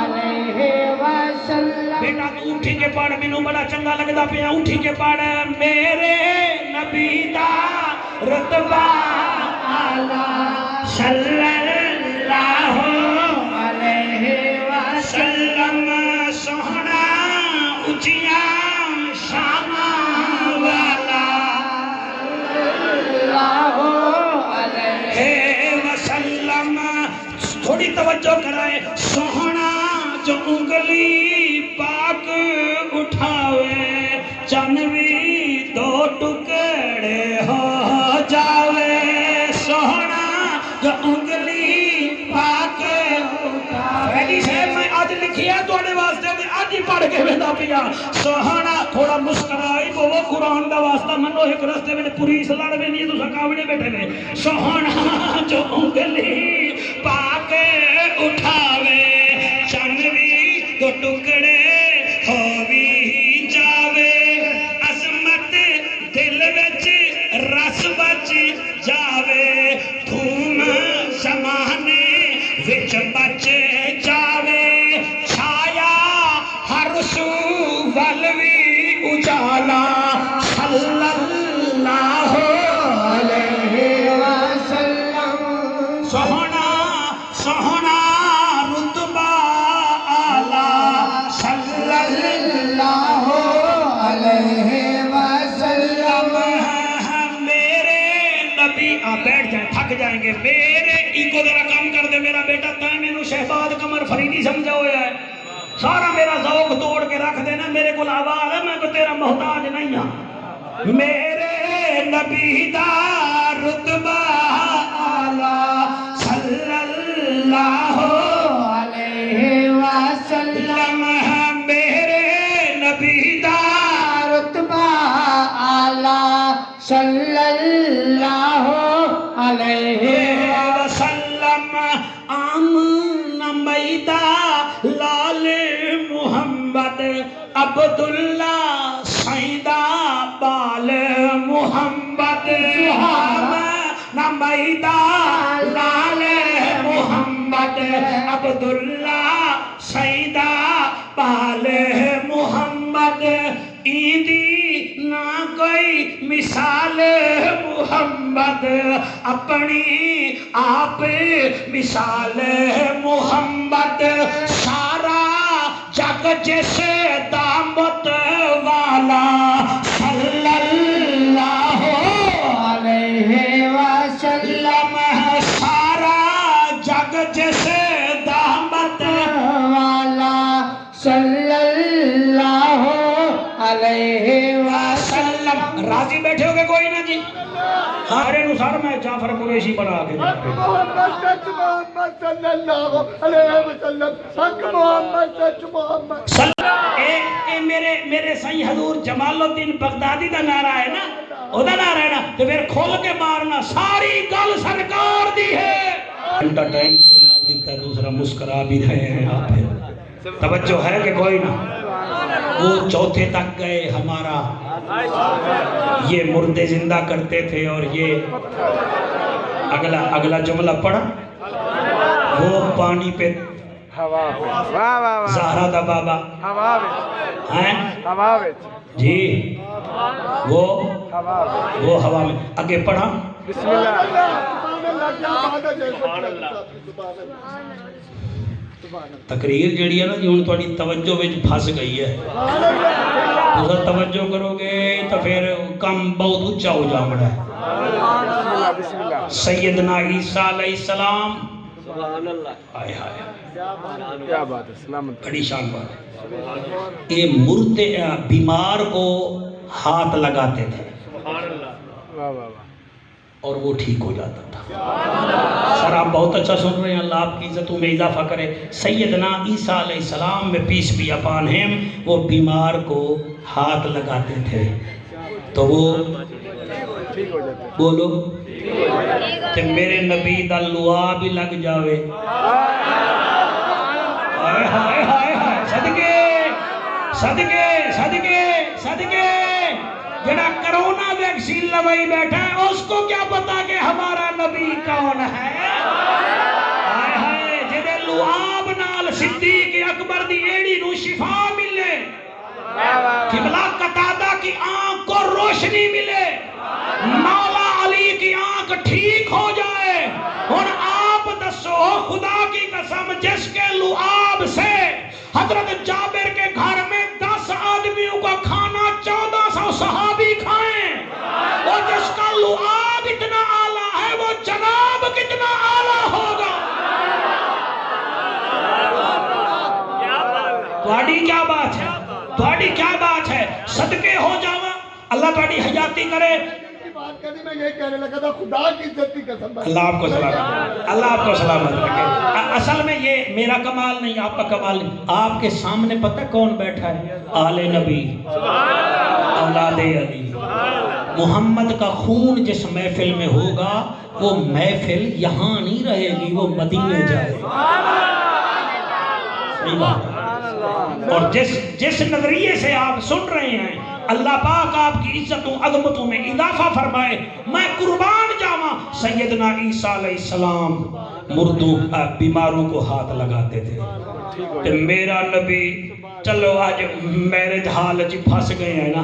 B: علیہ وسلم۔
A: بیٹا تو اٹھی کے پڑھ، مینوں بڑا چنگا لگدا پیا، اٹھی کے پڑھ۔ میرے نبی دا رتبہ اعلیٰ صلی اللہ علیہ وسلم، سوہنا اچیاں شانہ والا
B: اللہ
A: علیہ وسلم۔ تھوڑی توجہ کرائے، سوہنا جو انگلی پاک اٹھاوے چنوی دو ٹکڑے ہو جاوے، سوہنا جو انگلی پاک اٹھاوے۔ صاحب میں آج لکھیا تواڈے واسطے تے اج ہی پڑھ کے ویندا پیا، سوہنا تھوڑا مسکرائی وہ قرآن دا واسطہ منو، ایک رستے وچ پولیس لڑ ویندی تساں کاوڑے بیٹھے نے، سوہنا جو انگلی پاک اٹھاوے چنوی دو ٹکڑے ہووی جاوے، عظمت دل وچ رس بچ جاوے، دھوم زمانے وچ بچ جاوے، چھایا ہر سو ول وی اجالا صلی اللہ
B: علیہ وسلم،
A: سوہنا سوہنا رتبہ اعلیٰ صلی
B: اللہ علیہ وسلم،
A: میرے نبی بیٹھ جائیں، تھک جائیں گے، میرے ایگو ذرا کم کر دے میرا بیٹا، تائیں مینوں شہباز قمر فریدی سمجھا ہویا ہے، سارا میرا ذوق توڑ کے رکھ دینا، میرے کو آواز ہے، میں کو تیرا محتاج نہیں ہاں۔ میرے نبی دا رتبہ اعلیٰ صلی اللہ
B: علیہ وسلم،
A: میرے نبی دا
B: رتبہ اعلیٰ صلی اللہ علیہ
A: وسلم، آمنہ میدہ لال محمد عبداللہ سیدہ بال محمد، آمنہ میدہ لال محمد عبداللہ سیدہ بال محمد، ایدی نہ کوئی مثال محمد محمد اپنی آپ مثال محمد سارا جگ جس دامت والا صلی اللہ علیہ وسلم سارا جگ جس دامت والا صلی اللہ علیہ وسلم. راضی بیٹھے ہو گے کوئی نہ جی؟ ہمارے انوسار میں جعفر قریشی بنا کے
B: محمد سچ محمد صلی اللہ علیہ وسلم حق محمد سچ محمد.
A: اے میرے سائیں حضور جمال الدین بغدادی دا نعرہ ہے نا، او دا نعرہ ہے نا، تو پھر کھول کے مارنا ساری گل سرکار دی ہے. گھنٹہ ٹائم دیتا ہے، دوسرا مسکرا بھی رہے ہیں آپ. توجہ ہے کہ کوئی نہ؟ وہ چوتھے تک گئے ہمارا یہ مردے زندہ کرتے تھے، اور یہ اگلا جملہ پڑھا، وہ پانی پہ زہرا دا بابا ہیں جی، وہ ہوا میں. آگے پڑھا
B: بسم اللہ.
A: تقریر جڑی ہے نا جی ہن تہاڈی توجہ وچ پھس گئی ہے. تساں توجہ کرو گے تو پھر کم بہت اونچا ہو جاوڑا ہے. سیدنا عیسیٰ علیہ السلام، سبحان اللہ، ہائے ہائے
B: کیا بات ہے، سلامت،
A: بڑی شان بات ہے. یہ مردے بیمار کو ہاتھ لگاتے تھے اور وہ ٹھیک ہو جاتا تھا. سر آپ بہت اچھا سن رہے ہیں، اللہ آپ کی عزتوں میں اضافہ کرے. سیدنا عیسیٰ علیہ السلام میں پیس بھی اپان ہم، وہ بیمار کو ہاتھ لگاتے تھے تو وہ بولو کہ میرے نبی دا لعا بھی لگ جاوے. ہائے ہائے ہائے ہائے، صدقے صدقے صدقے صدقے. جڑا کرونا ویکسین لوائی بیٹھا ہے اس کو کیا پتا کہ ہمارا نبی کون ہے. ہائے ہائے، جدے لعاب نال صدیق اکبر دی ایڑی نو شفا ملے، قبلہ قتادہ کی آنکھ کو روشنی ملے، مولا علی کی آنکھ ٹھیک ہو جائے. اور آپ دسو خدا کی قسم، جس کے لعاب سے حضرت جابر کے گھر میں 10 آدمیوں کا کھانا 1400 صحابی کھائیں، اور جس کا لعاب اتنا اعلیٰ ہے وہ جناب کتنا اعلیٰ ہوگا. تہاڈی کیا بات ہے، تہاڈی کیا بات ہے. صدقے ہو جاواں، اللہ تہاڈی حیاتی کرے.
B: بات کرنی میں یہ کہنے لگا تھا، خدا کی عزت کی قسم،
A: اللہ آپ کو سلامت، اللہ آپ کو سلامت رکھے. اصل میں یہ میرا کمال نہیں، آپ کا کمال نہیں. آپ کے سامنے پتہ کون بیٹھا ہے؟ آل نبی، اولاد علی. محمد کا خون جس محفل میں ہوگا وہ محفل یہاں نہیں رہے گی، وہ مدینے جائے. صحیح بات ہے. اور جس نظریے سے آپ سن رہے ہیں، اللہ پاک آپ کی عزتوں عظمتوں میں اضافہ فرمائے. میں قربان جاواں، سیدنا عیسیٰ علیہ السلام مردوں بیماروں کو ہاتھ لگاتے تھے. کہ میرا نبی، چلو آج میرج حال جی پھنس گئے ہیں نا،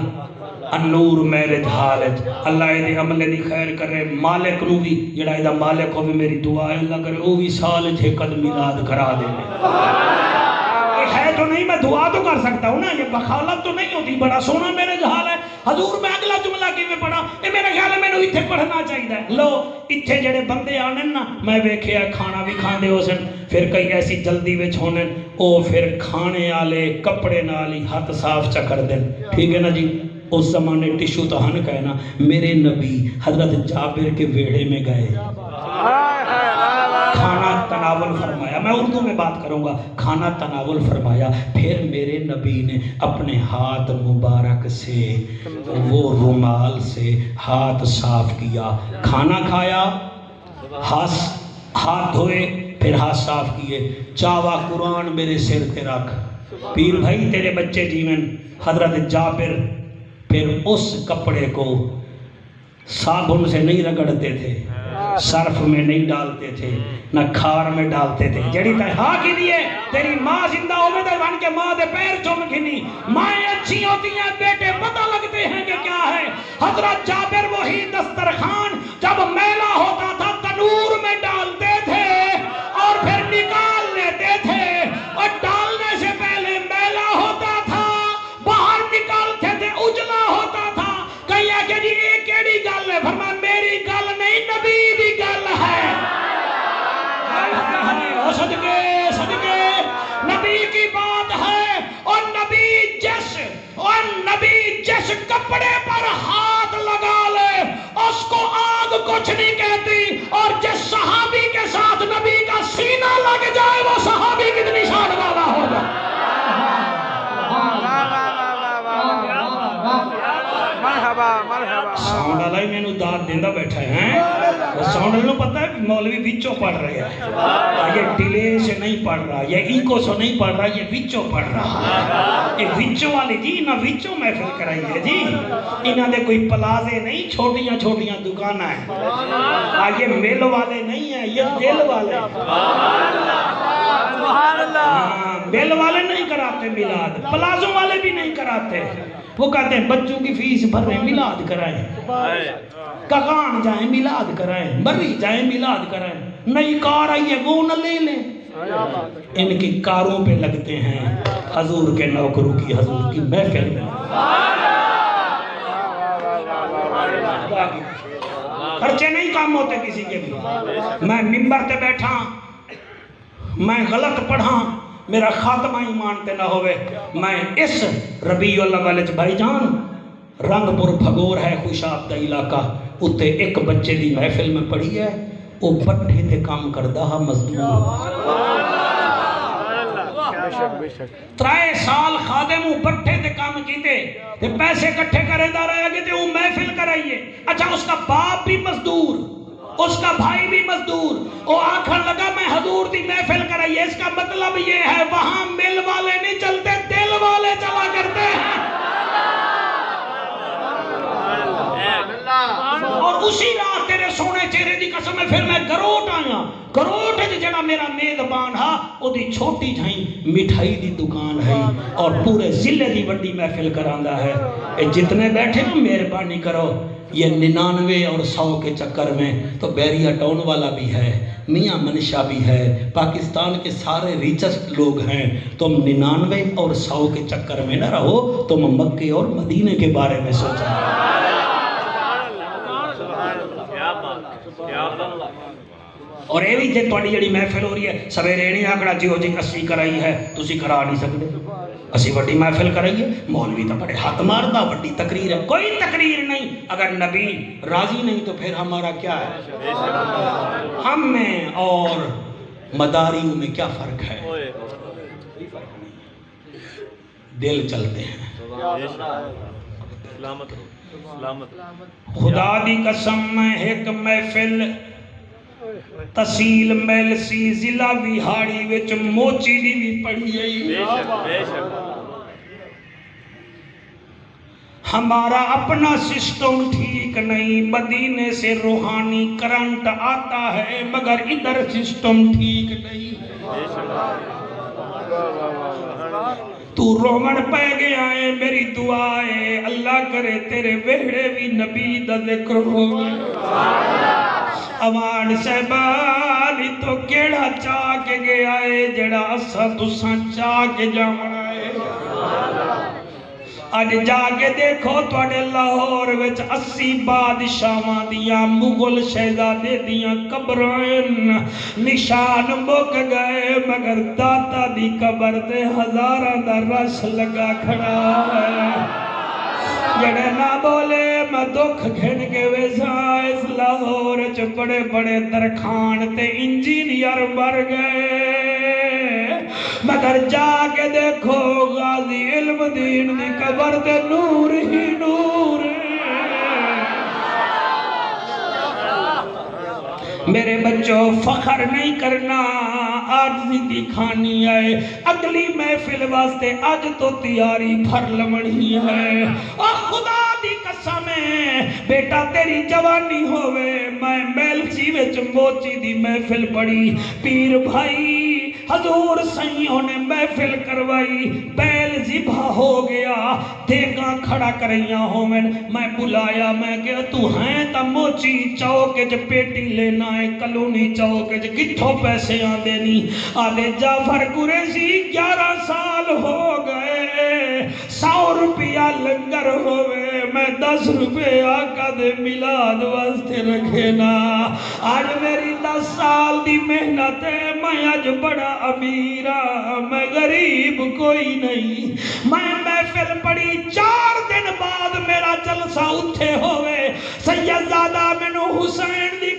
A: النور میرج حال. اللہ دے عملے دی خیر کرے. مالک نو بھی، جڑا دا مالک ہو بھی میری دعا ہے اللہ کرے وہ بھی سال جے قد میلاد کرا دے. ہے تو نہیں، میں دعا تو کر سکتا ہوں نا، یہ بخالت تو نہیں ہوتی. بڑا سونا میرے جہال ہے. حضور میں اگلا جملہ کی میں پڑھا، یہ میرے خیال ہے میں نے اتھے پڑھنا چاہیے. لو اتھے جڑے بندے آنے نا، میں ویکھیا کھانا بھی کھاندے ہو سن، پھر کئی ایسی جلدی وچ ہونے او پھر کھانے والے کپڑے نال ہی ہاتھ صاف چکر دیں. ٹھیک ہے نا جی. اس زمانے ٹشو تو ہن کہنا. میرے نبی حضرت جابر کے ویڑے میں گئے، کھانا تناول فرمایا. میں اردو میں بات کروں گا. کھانا تناول فرمایا. پھر میرے نبی نے اپنے ہاتھ مبارک سے، وہ رومال سے ہاتھ صاف کیا. کھانا کھایا، ہاتھ دھوئے، پھر ہاتھ صاف کیے. چاوا قرآن میرے سر پہ رکھ، پیر بھائی تیرے بچے جیون. حضرت جابر پھر اس کپڑے کو صابن سے نہیں رگڑتے تھے، صرف میں نہیں ڈالتے تھے، نہ کھار میں ڈالتے تھے. جڑی تہا کی دیئے تیری ماں زندہ ہوئے دے بن کے ماں دے پیر چوم گھنی. مائیں اچھی ہوتی ہیں، بیٹے پتہ لگتے ہیں کہ کیا ہے. حضرت جابر وہی دسترخوان ساؤنڈ والا ہی مینوں داد دیندا بیٹھا ہے ساؤنڈ والے پتہ ہے مولوی وچوں پڑھ رہا ہے یہ ڈیلے سے نہیں پڑھ رہا یہ ایکو سے نہیں پڑھ رہا یہ وچوں پڑھ رہا ہے یہ وچوں والے جی نہ وچوں محفل کرائی ہے جی انہاں دے کوئی پلازے نہیں چھوٹیاں چھوٹیاں دکاناں ہیں یہ مل والے نہیں ہیں یہ دل والے مل والے نہیں کراتے میلاد پلازوں والے بھی نہیں کراتے وہ کہتے ہیں بچوں کی فیس بھر رہے ہیں میلاد کرائیں کغان جائیں میلاد کرائیں مری جائیں میلاد کرائیں نئی کار آئی ہے وہ نہ لے لیں ان کی کاروں پہ لگتے ہیں حضور کے نوکروں کی حضور کی محفل میں خرچے نہیں کام ہوتے کسی کے بھی میں ممبر تے بیٹھا میں غلط پڑھا میرا خاتمہ ایمان تے نہ ہوئے میں اس ربیع الاول بھائی جان رنگ پور بھگور ہے خوشاب دا علاقہ اتے ایک بچے دی محفل میں پڑھی ہے وہ بٹھے تے کام کردہ مزدور 3 سال خادم وہ بٹھے تے کام کیتے تے پیسے کٹھے کرے دا رہا گے تے وہ محفل کرائیے اچھا اس کا باپ بھی مزدور اس کا بھائی بھی مزدور وہ آنکھن لگا میں حضور دی محفل کرائیے اس کا مطلب یہ ہے وہاں مل والے نہیں چلتے دل والے چلا کرتے ہیں اور اسی رات تیرے سونے چہرے دی قسم ہے پھر میں گروٹ آیا گروٹ ہے جڑا میرا میزبان ہا او دی چھوٹی جھائی مٹھائی دی دکان ہے اور پورے ضلع دی بڑی محفل کراندا ہے اے جتنے بیٹھے ہو مہربانی کرو یہ 99 اور 100 کے چکر میں تو بیریا ٹاؤن والا بھی ہے میاں منشا بھی ہے پاکستان کے سارے ریچسٹ لوگ ہیں تم 99 اور 100 کے چکر میں نہ رہو تم مکے اور مدینے کے بارے میں سوچو اور یہ بھی جی تھوڑی جڑی محفل ہو رہی ہے سویرے نہیں آکڑا جی ہو جی اسی کرائی ہے تسی کرا نہیں سکتے اسی بڑی محفل کرائیے مولوی تو بڑے ہاتھ مارتا بڑی تقریر ہے کوئی تقریر نہیں اگر نبی راضی نہیں تو پھر ہمارا کیا ہے ہم میں اور مداریوں میں کیا فرق ہے دل چلتے ہیں خدا دی قسم میں ایک محفل تحصیل میل سی ضلع وہاڑی وچ موچی دی بھی پڑھی گئی ہمارا اپنا سسٹم ٹھیک نہیں مدینے سے روحانی کرنٹ آتا ہے مگر ادھر سسٹم ٹھیک نہیں تو رومن پہ گیا ہے میری دعا ہے اللہ کرے تیرے ویڑے بھی نبی دا ذکر ہو اوان صاحبانی تو کیڑا چاہ کے گیا ہے جڑا اسا تساں چاہ کے جانا ہے اج جا کے دیکھو توڑے لاہور وچ 80 بادشاہاں دیاں مغل شہزادے دیاں قبرائن نشان مک گئے مگر داتا دی قبر تے ہزاراں دا رش لگا کھڑا ہے جڑے نہ بولے میں دکھ گھن کے ویسا اس لاہور چ بڑے بڑے درخان تے انجینئر مر گئے مگر جا کے دیکھو غازی علم دین دی قبر تے نور ہی نور میرے بچوں فخر نہیں کرنا آرزی دکھانی ہے اگلی محفل واسطے آج تو تیاری بھر لمنی ہے اور خدا دی قسم ہے بیٹا تیری جوانی ہوئے میں میلچی وچ موچی دی محفل پڑی پیر بھائی حضور سیوں نے محفل کروائی بیل ذبح ہو گیا دیگاں کھڑا کریاں ہومن میں بلایا میں کہ تو ہیں تا موچی چوکے جو پیٹی لینا ہے کلونی چوکے جو کتھوں پیسے آن دینی آدھے جعفر قریشی 11 سال ہو گئے 100 روپیہ لنگر ہوئے میں 10 روپے آقا دے میلاد واسطے رکھے نا آج میری 10 سال دی محنت ہے میں آج بڑا امیرہ میں غریب کوئی نہیں میں محفل پڑی 4 دن بعد میرا جلسہ اٹھے ہوئے سیدزادہ منو حسین دی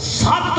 A: 7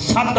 A: 7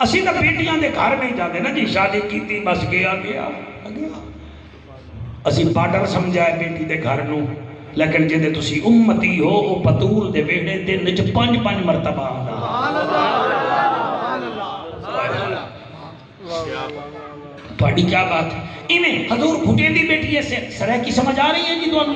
A: اسی تو بیٹیاں دے گھر نہیں جاتے نا جی، شادی کی بس گیا گیا گیا، اسی بارڈر سمجھائے بیٹی دے گھر نو، لیکن جے تسی امتی ہو او بطول دے ویڑے دن وچ 5 مرتبہ آندا۔ تھوڑی کیا بات ہے؟ انہیں حضور گھٹیں دی بیٹی ہے سرح کی سمجھ آ رہی ہے جی؟ دونوں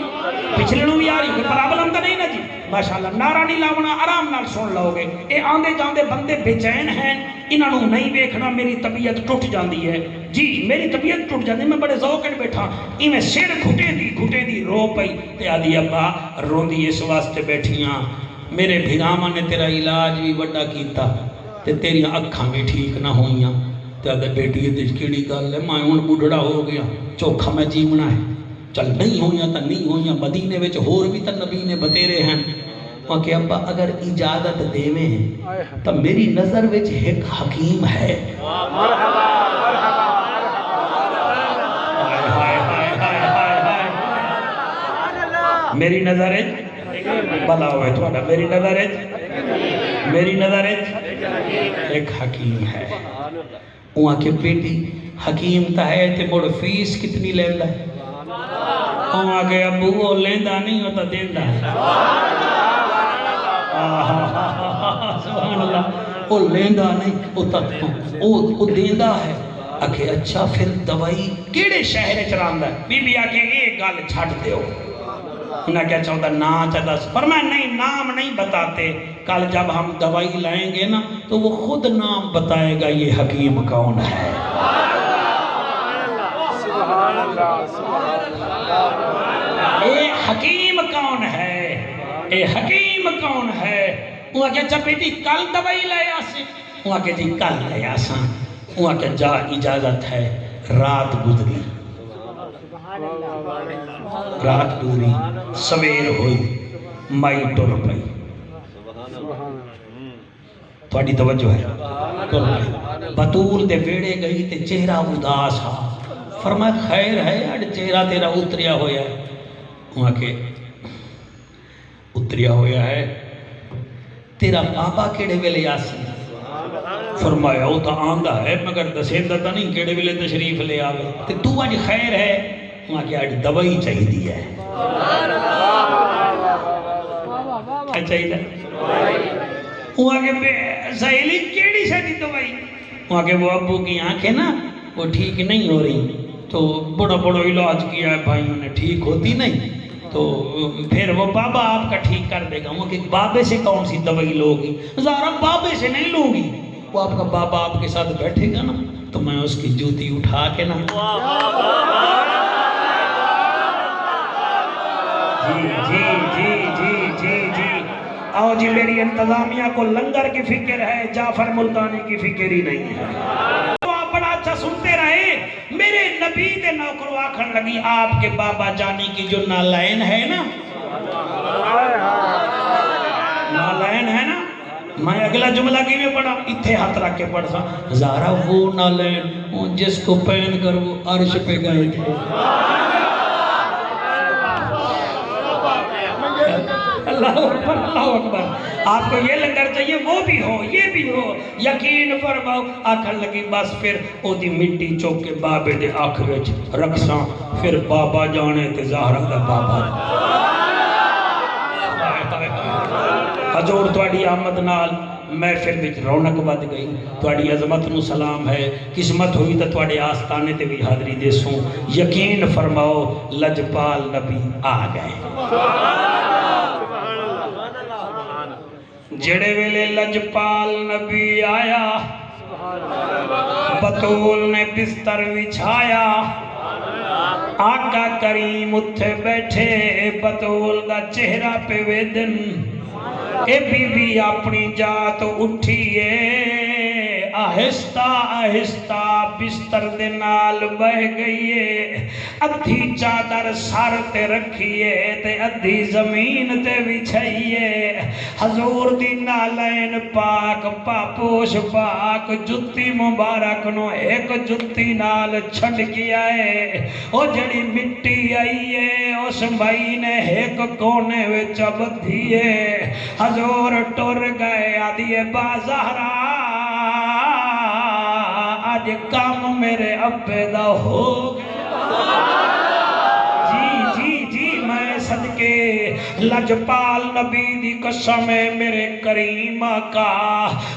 A: پچھلے نو بھی آ رہی ہے، کوئی پرابلم تو نہیں نا جی؟ ماشاءاللہ نعرہ نہیں لاؤنا، آرام نال سن لو گے۔ اے آندے جاندے بندے بے چین ہیں، انہوں نہیں دیکھنا میری طبیعت ٹوٹ جاندی ہے جی، میری طبیعت ٹوٹ جاندی، میں بڑے ذوق میں بیٹھا، انہیں سر گھٹیں دی رو پئی تے آدھی ابا روندی اس واسطے بیٹھیاں، میرے بھیرامہ نے تیرا علاج بھی بڑا کیتا تے تیری اکھاں بھی ٹھیک نہ ہوئیاں تے آدھے بیٹی یہ کیڑی گل ہے، میں ہن بڈھڑا ہو گیا، چوکھا میں جیونا ہے، چل نہیں ہوئیاں تا نہیں ہوئیاں، مدینے وچ ہور بھی تا نبی نے بتیرے ہیں۔ وہاں کہ ابا اگر اجازت دیویں ہیں تو میری نظر وچ ایک حکیم ہے، میری نظر بلا ہوئے تھوڑا، میری نظر ایک حکیم ہے۔ وہاں کہ بیٹی حکیم تا ہے تے مڑ فیس کتنی لیندہ ہے؟ وہاں کہ ابو وہ لیندہ نہیں ہوتا دیندہ ہے، سبحان اللہ، وہ لیندہ نہیں ہوتا، وہ دیندہ ہے۔ آکھے اچھا پھر دوائی کیڑے شہر چلاندہ ہے؟ بی بی آکھے ایک گال چھڑ دیو، انہاں کیا چاہتا نا چاہتا، فرمایا نہیں نام نہیں بتاتے، کل جب ہم دوائی لائیں گے نا تو وہ خود نام بتائے گا یہ حکیم کون ہے۔ اے حکیم کون ہے، اے حکیم کون ہے؟ وہاں کیا چاہ بیٹی کل دوائی لائے آسے؟ وہاں کہ جی کل لائے آساں۔ وہاں کہ جا اجازت ہے، رات گزری، رات گزری، سویر ہوئی، مائی ٹر پئی، تھوڑی توجہ ہے، ٹر پئی، بطول دے ویڑے گئی تے چہرہ اداس ہا، فرمایا خیر ہے اڈ چہرہ تیرا اتریا ہویا ہے؟ وہاں کہ اتریا ہویا ہے، تیرا بابا کیڑے ویلے آسی؟ فرمایا وہ تو آندہ ہے مگر دسیندہ تا نہیں کیڑے ویلے تشریف لے آوے، تے تو آج خیر ہے؟ وہاں کہ آج دوائی چاہی دی ہے، کیا چاہی دی؟ وہاں کہ سہیلی کیڑی شدی دوائی؟ وہاں کہ وہ ابو کی آنکھیں نا وہ ٹھیک نہیں ہو رہی، تو بڑا بڑا علاج کیا ہے بھائیوں نے، ٹھیک ہوتی نہیں، تو پھر وہ بابا آپ کا ٹھیک کر دے گا۔ وہ کہ بابے سے کون سی دوائی لو گی؟ زارا بابے سے نہیں لوں گی، وہ آپ کا بابا آپ کے ساتھ بیٹھے گا نا تو میں اس کی جوتی اٹھا کے نا جی آؤ جی، میری انتظامیہ کو لنگر کی فکر ہے، جعفر ملتانی کی فکر ہی نہیں ہے۔ تو آپ بڑا اچھا سنتے رہے، میرے نبی دے نوکر آکھن لگی آپ کے بابا جانی کی جو نالائن ہے نا، نالائن ہے نا، میں اگلا جملہ کی میں پڑھا، اتھے ہاتھ رکھ کے پڑھ سا، زارا وہ نالائن جس کو پہن کر وہ عرش پہ گئے تھے۔ اللہ اکبر، اللہ اکبر، آپ کو یہ لنگر چاہیے وہ بھی ہو یہ بھی ہو، یقین فرماؤ۔ آکھن لگی بس پھر او دی مٹی چوک کے بابے دے آنکھ وچ رکھساں، پھر بابا جانے تے زہرا دا بابا۔ حضور تواڈی آمد نال محفل وچ رونق ود گئی، تواڈی عظمت نو سلام ہے، قسمت ہوئی تے تواڈے آستانے تے بھی حاضری دیسوں، یقین فرماؤ لجپال نبی آ گئے۔ جڑے ویلے لجپال نبی آیا، بطول نے بستر بچھایا، آقا کریم اتھے بیٹھے، بطول دا چہرہ پہ ویدن، اے بی بی اپنی جات اٹھیے، آہستہ آہستہ بستر دے نال بہ گئیے، ادھی چادر سر تے رکھیے تے ادھی زمین تے بچھائیے، حضور دی نالین پاک پاپوش پاک جتی مبارک نو ایک جتی نال چھڑ گیا ہے، او جڑی مٹی آئیے اس بھائی نے ایک کونے وچ بدھیے، حضور ٹر گئے آدھیے بازارہ اج کام میرے ابے دا ہو گیا جی میں صدقے لجپال نبی دی قسم ہے میرے کریم آقا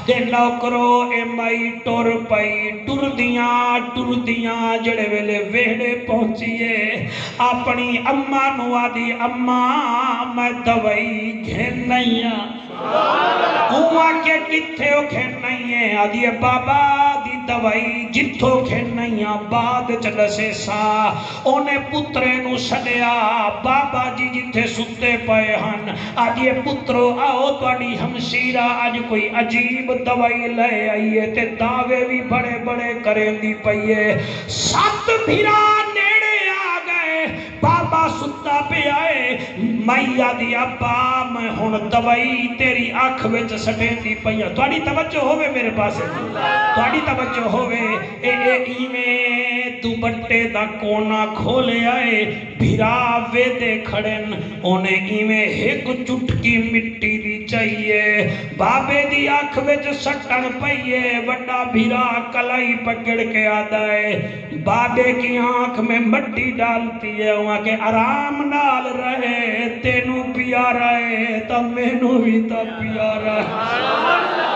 A: تے نوکرو اے مائی ٹر پئی ٹردیاں جڑے ویلے ویڑے پہنچیے اپنی اماں نو آدی اماں میں دوائی گھن نہیں ہوا کہ کتھے ہو کھین نہیں ہے آدھی بابا دی دوائی جتھو کھین نہیں ہے بعد چلسے سا اونے پترے نو سڑیا بابا جی جتھے ستے پائے ہن آدھی پترو آؤ توڑی ہمشیرہ آج کوئی عجیب دوائی لے آئیے تے دعوے بھی بڑے بڑے کریں دی پئیے سات بھیرا نیڑے آ گئے بابا ستا پہ آئے مائیا دی ابا میں ہن دوائی تیری آنکھ وچ سٹیں دی پئیا تواڈی توجہ ہوے میرے پاس تواڈی توجہ ہوے اے ایویں دوپٹے دا کونا کھولے آئے بھرا وے دے کھڑن اونے ایویں ایک چٹکی مٹی دی چاہیے بابے دی آنکھ وچ سٹن پئیے وڈا بھرا کلائی پکڑ کے آدا ہے بابے کی آنکھ میں مٹی ڈالتی ہے وہاں کے آرام نال رہے تینو پیارا ہے تا مینو بھی تا پیارا ہے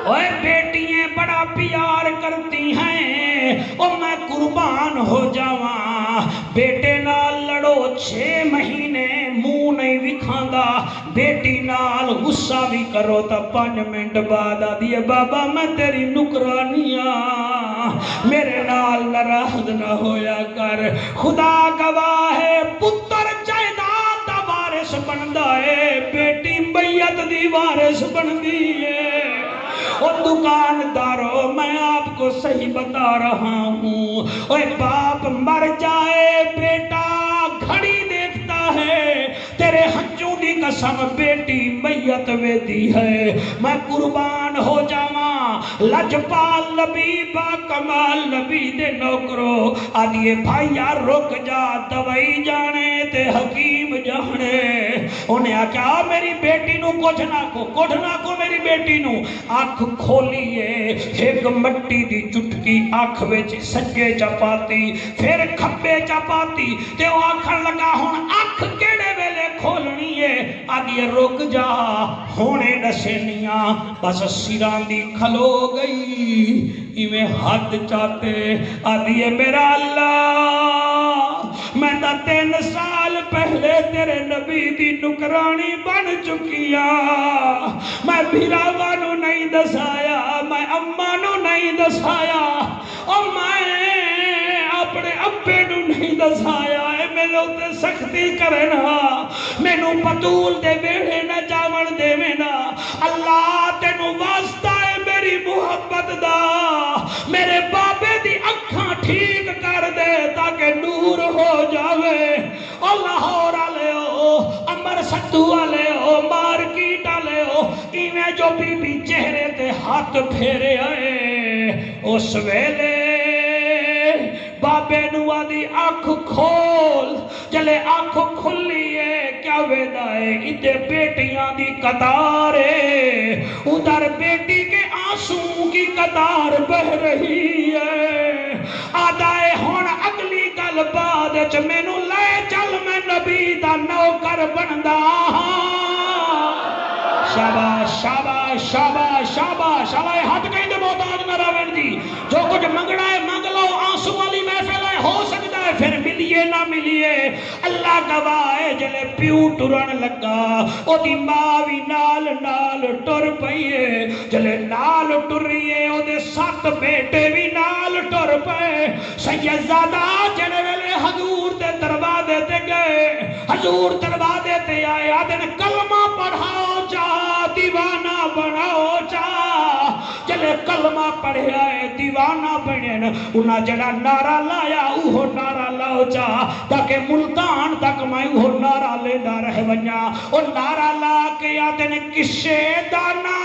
A: اوے بیٹیاں بڑا پیار کرتی ہیں او میں قربان ہو جاواں بیٹے نال لڑو 6 مہینے منہ نہیں وکھاندا بیٹی نال غصہ بھی کرو تا 5 منٹ بعد آدھی بابا میں تیری نکرانی ہاں میرے نال ناراض نہ ہویا کر خدا گواہ ہے پتر جائیداد دا وارث بندا ہے بیٹی میت دی وارث بندی ہے اور دکانداروں میں آپ کو صحیح بتا رہا ہوں اوے باپ مر جائے بیٹا گھڑی دیکھتا ہے تیرے ہنجوں دی قسم بیٹی میت ویدی ہے میں قربان ہو جاواں لجپال نبی با کمال نبی دے نوکرو آدھیے بھائیا رک جا دوائی جانے تے حکیم جانے انہیں آکھا میری بیٹی نو کچھ نہ کو میری بیٹی نو آنکھ کھولیے ایک مٹی دی چٹکی آنکھ وچ سجے چپاتی پھر کھبے چپاتی تے وہ آنکھن لگا ہون آنکھ کیڑے ویلے کھولنی ہے آدھی رک جا ہونے نشینیاں بس سیران دی کھلو گئی ایویں حد چاہتے آدھی میرا اللہ میں تا 3 سال پہلے تیرے نبی دی نکرانی بن چکیا میں بھیراوا نو نہیں دسایا میں اماں نو نہیں دسایا اور میں اپنے ابے نو نہیں دسایا اے میرے اوتے سختی کرنا مینوں پتول دے بیڑے نہ جاون دیویں اللہ تینوں واسطہ ہے میری محبت دا میرے بابے دی اکھاں ٹھیک کر دے تاکہ نور ہو جاوے او لاہور والے ہو امر ستو والے ہو مارکیٹ والے ہو ایویں جو بی بی چہرے تے ہاتھ پھیرے آئے اس ویلے بابے نو آدھی آنکھ کھول چلے آنکھ کھلی ہے کیا ویدہ ہے ادھے بیٹیاں دی قطار ہے ادھر بیٹی کے آنسوں کی قطار بہ رہی ہے آدھائے ہون اگلی گل بعد چ مینوں لے چل میں نبی دا نوکر بندا شاباش شاباش شاباش شاباش شاباش ہاتھ کہیں دے محتاج نہ رہن جی جو کچھ منگنا ہے منگ لو آنسو والی محفل ہے ہو سکتا ہے پھر ملیے نہ ملیے اللہ گواہ ہے جلے پیو ٹرن لگا او دی ماں بھی نال نال ٹر پئیے جلے نال ٹریے او دے 7 بیٹے بھی نال ٹر پئے سیدزادہ جلے ویلے حضور دے دروازے تے گئے حضور دروازے تے آئے آدھن کلمہ پڑھاؤ جا دیوانہ بناؤ چا جلے کلمہ پڑھے آئے دیوانہ بنن انہا جڑا نعرہ لایا اوہ نعرہ لاؤ چا تاکہ ملتان تک میں اوہ نعرہ لے دا رہ ونیا اور نعرہ لا کے آدھن کشے دانا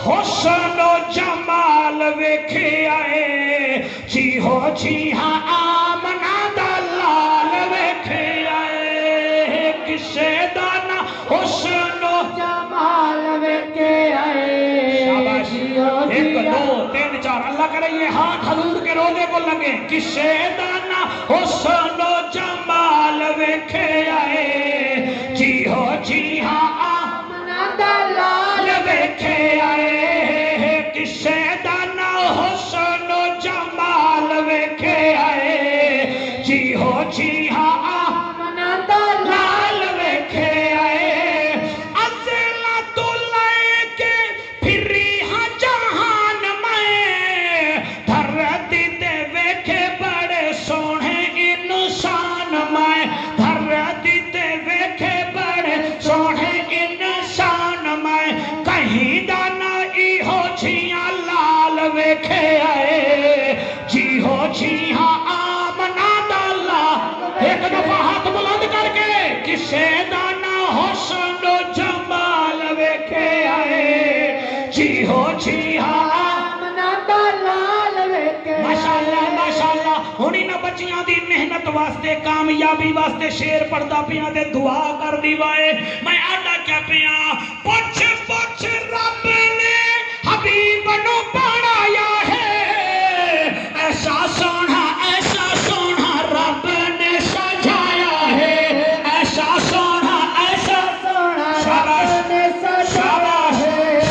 A: حسن و جمال ویکھے آئے جی ہو جی ہاں آمنہ دا لال ویکھے آئے کشے دانا حسن و جمال ویکھے آئے شاباش 1 2 3 4 اللہ توجہ کریں یہ ہاتھ حضور کے روزے کو لگے کسے دانا حسن و جمال ویکھے آئے جی ہو جی ہاں آمنہ دا لال ویکھے آئے کسے دانا حسن و جمال ویکھے آئے جی ہو جی ہاں آمنہ دا لال ویکھے آئے ازلہ تو لائے کے پھری ہاں جہان میں دھرتی دے ویکھے بڑے سونے انسان میں دھرتی دے ویکھے بڑے سونے انسان میں کہیں دانا ای ہو جھیاں لال ویکھے آئے جی ہو جی ہاں آمنہ دا لال ایک دفعہ ہاتھ بلند کر کے کسے دانا حسن و جمال ویکھے آئے جی ہو جی ہاں آمنہ دا لال ویکھے ماشاءاللہ ماشاءاللہ ہونی نہ بچیاں دی محنت واسطے کامیابی واسطے شیر پڑھدا پیاں تے دعا کر دی وائے میں آڈا کیا پیاں پوچھ پوچھ رب نے حبیب نو بنایا ہے ایسا سونا رب نے سجایا ہے ایسا سونا شاباش شاباش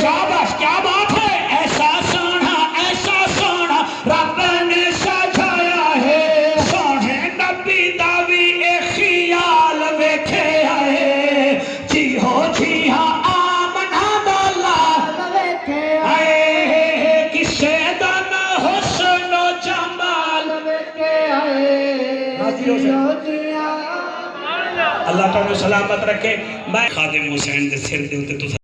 A: شاباش کیا بات ہے ایسا سونا رب نے سجایا ہے سونے نبی داوی اے خیال ویکھے آئے جی ہو جی ہاں آمنہ دا لال ویکھے آئے کسے دانا حسن و جمال ویکھے آئے راضی ہو سے اللہ تعالیٰ سلامت رکھے میں خادم حسین دے سر دے ہوتے تو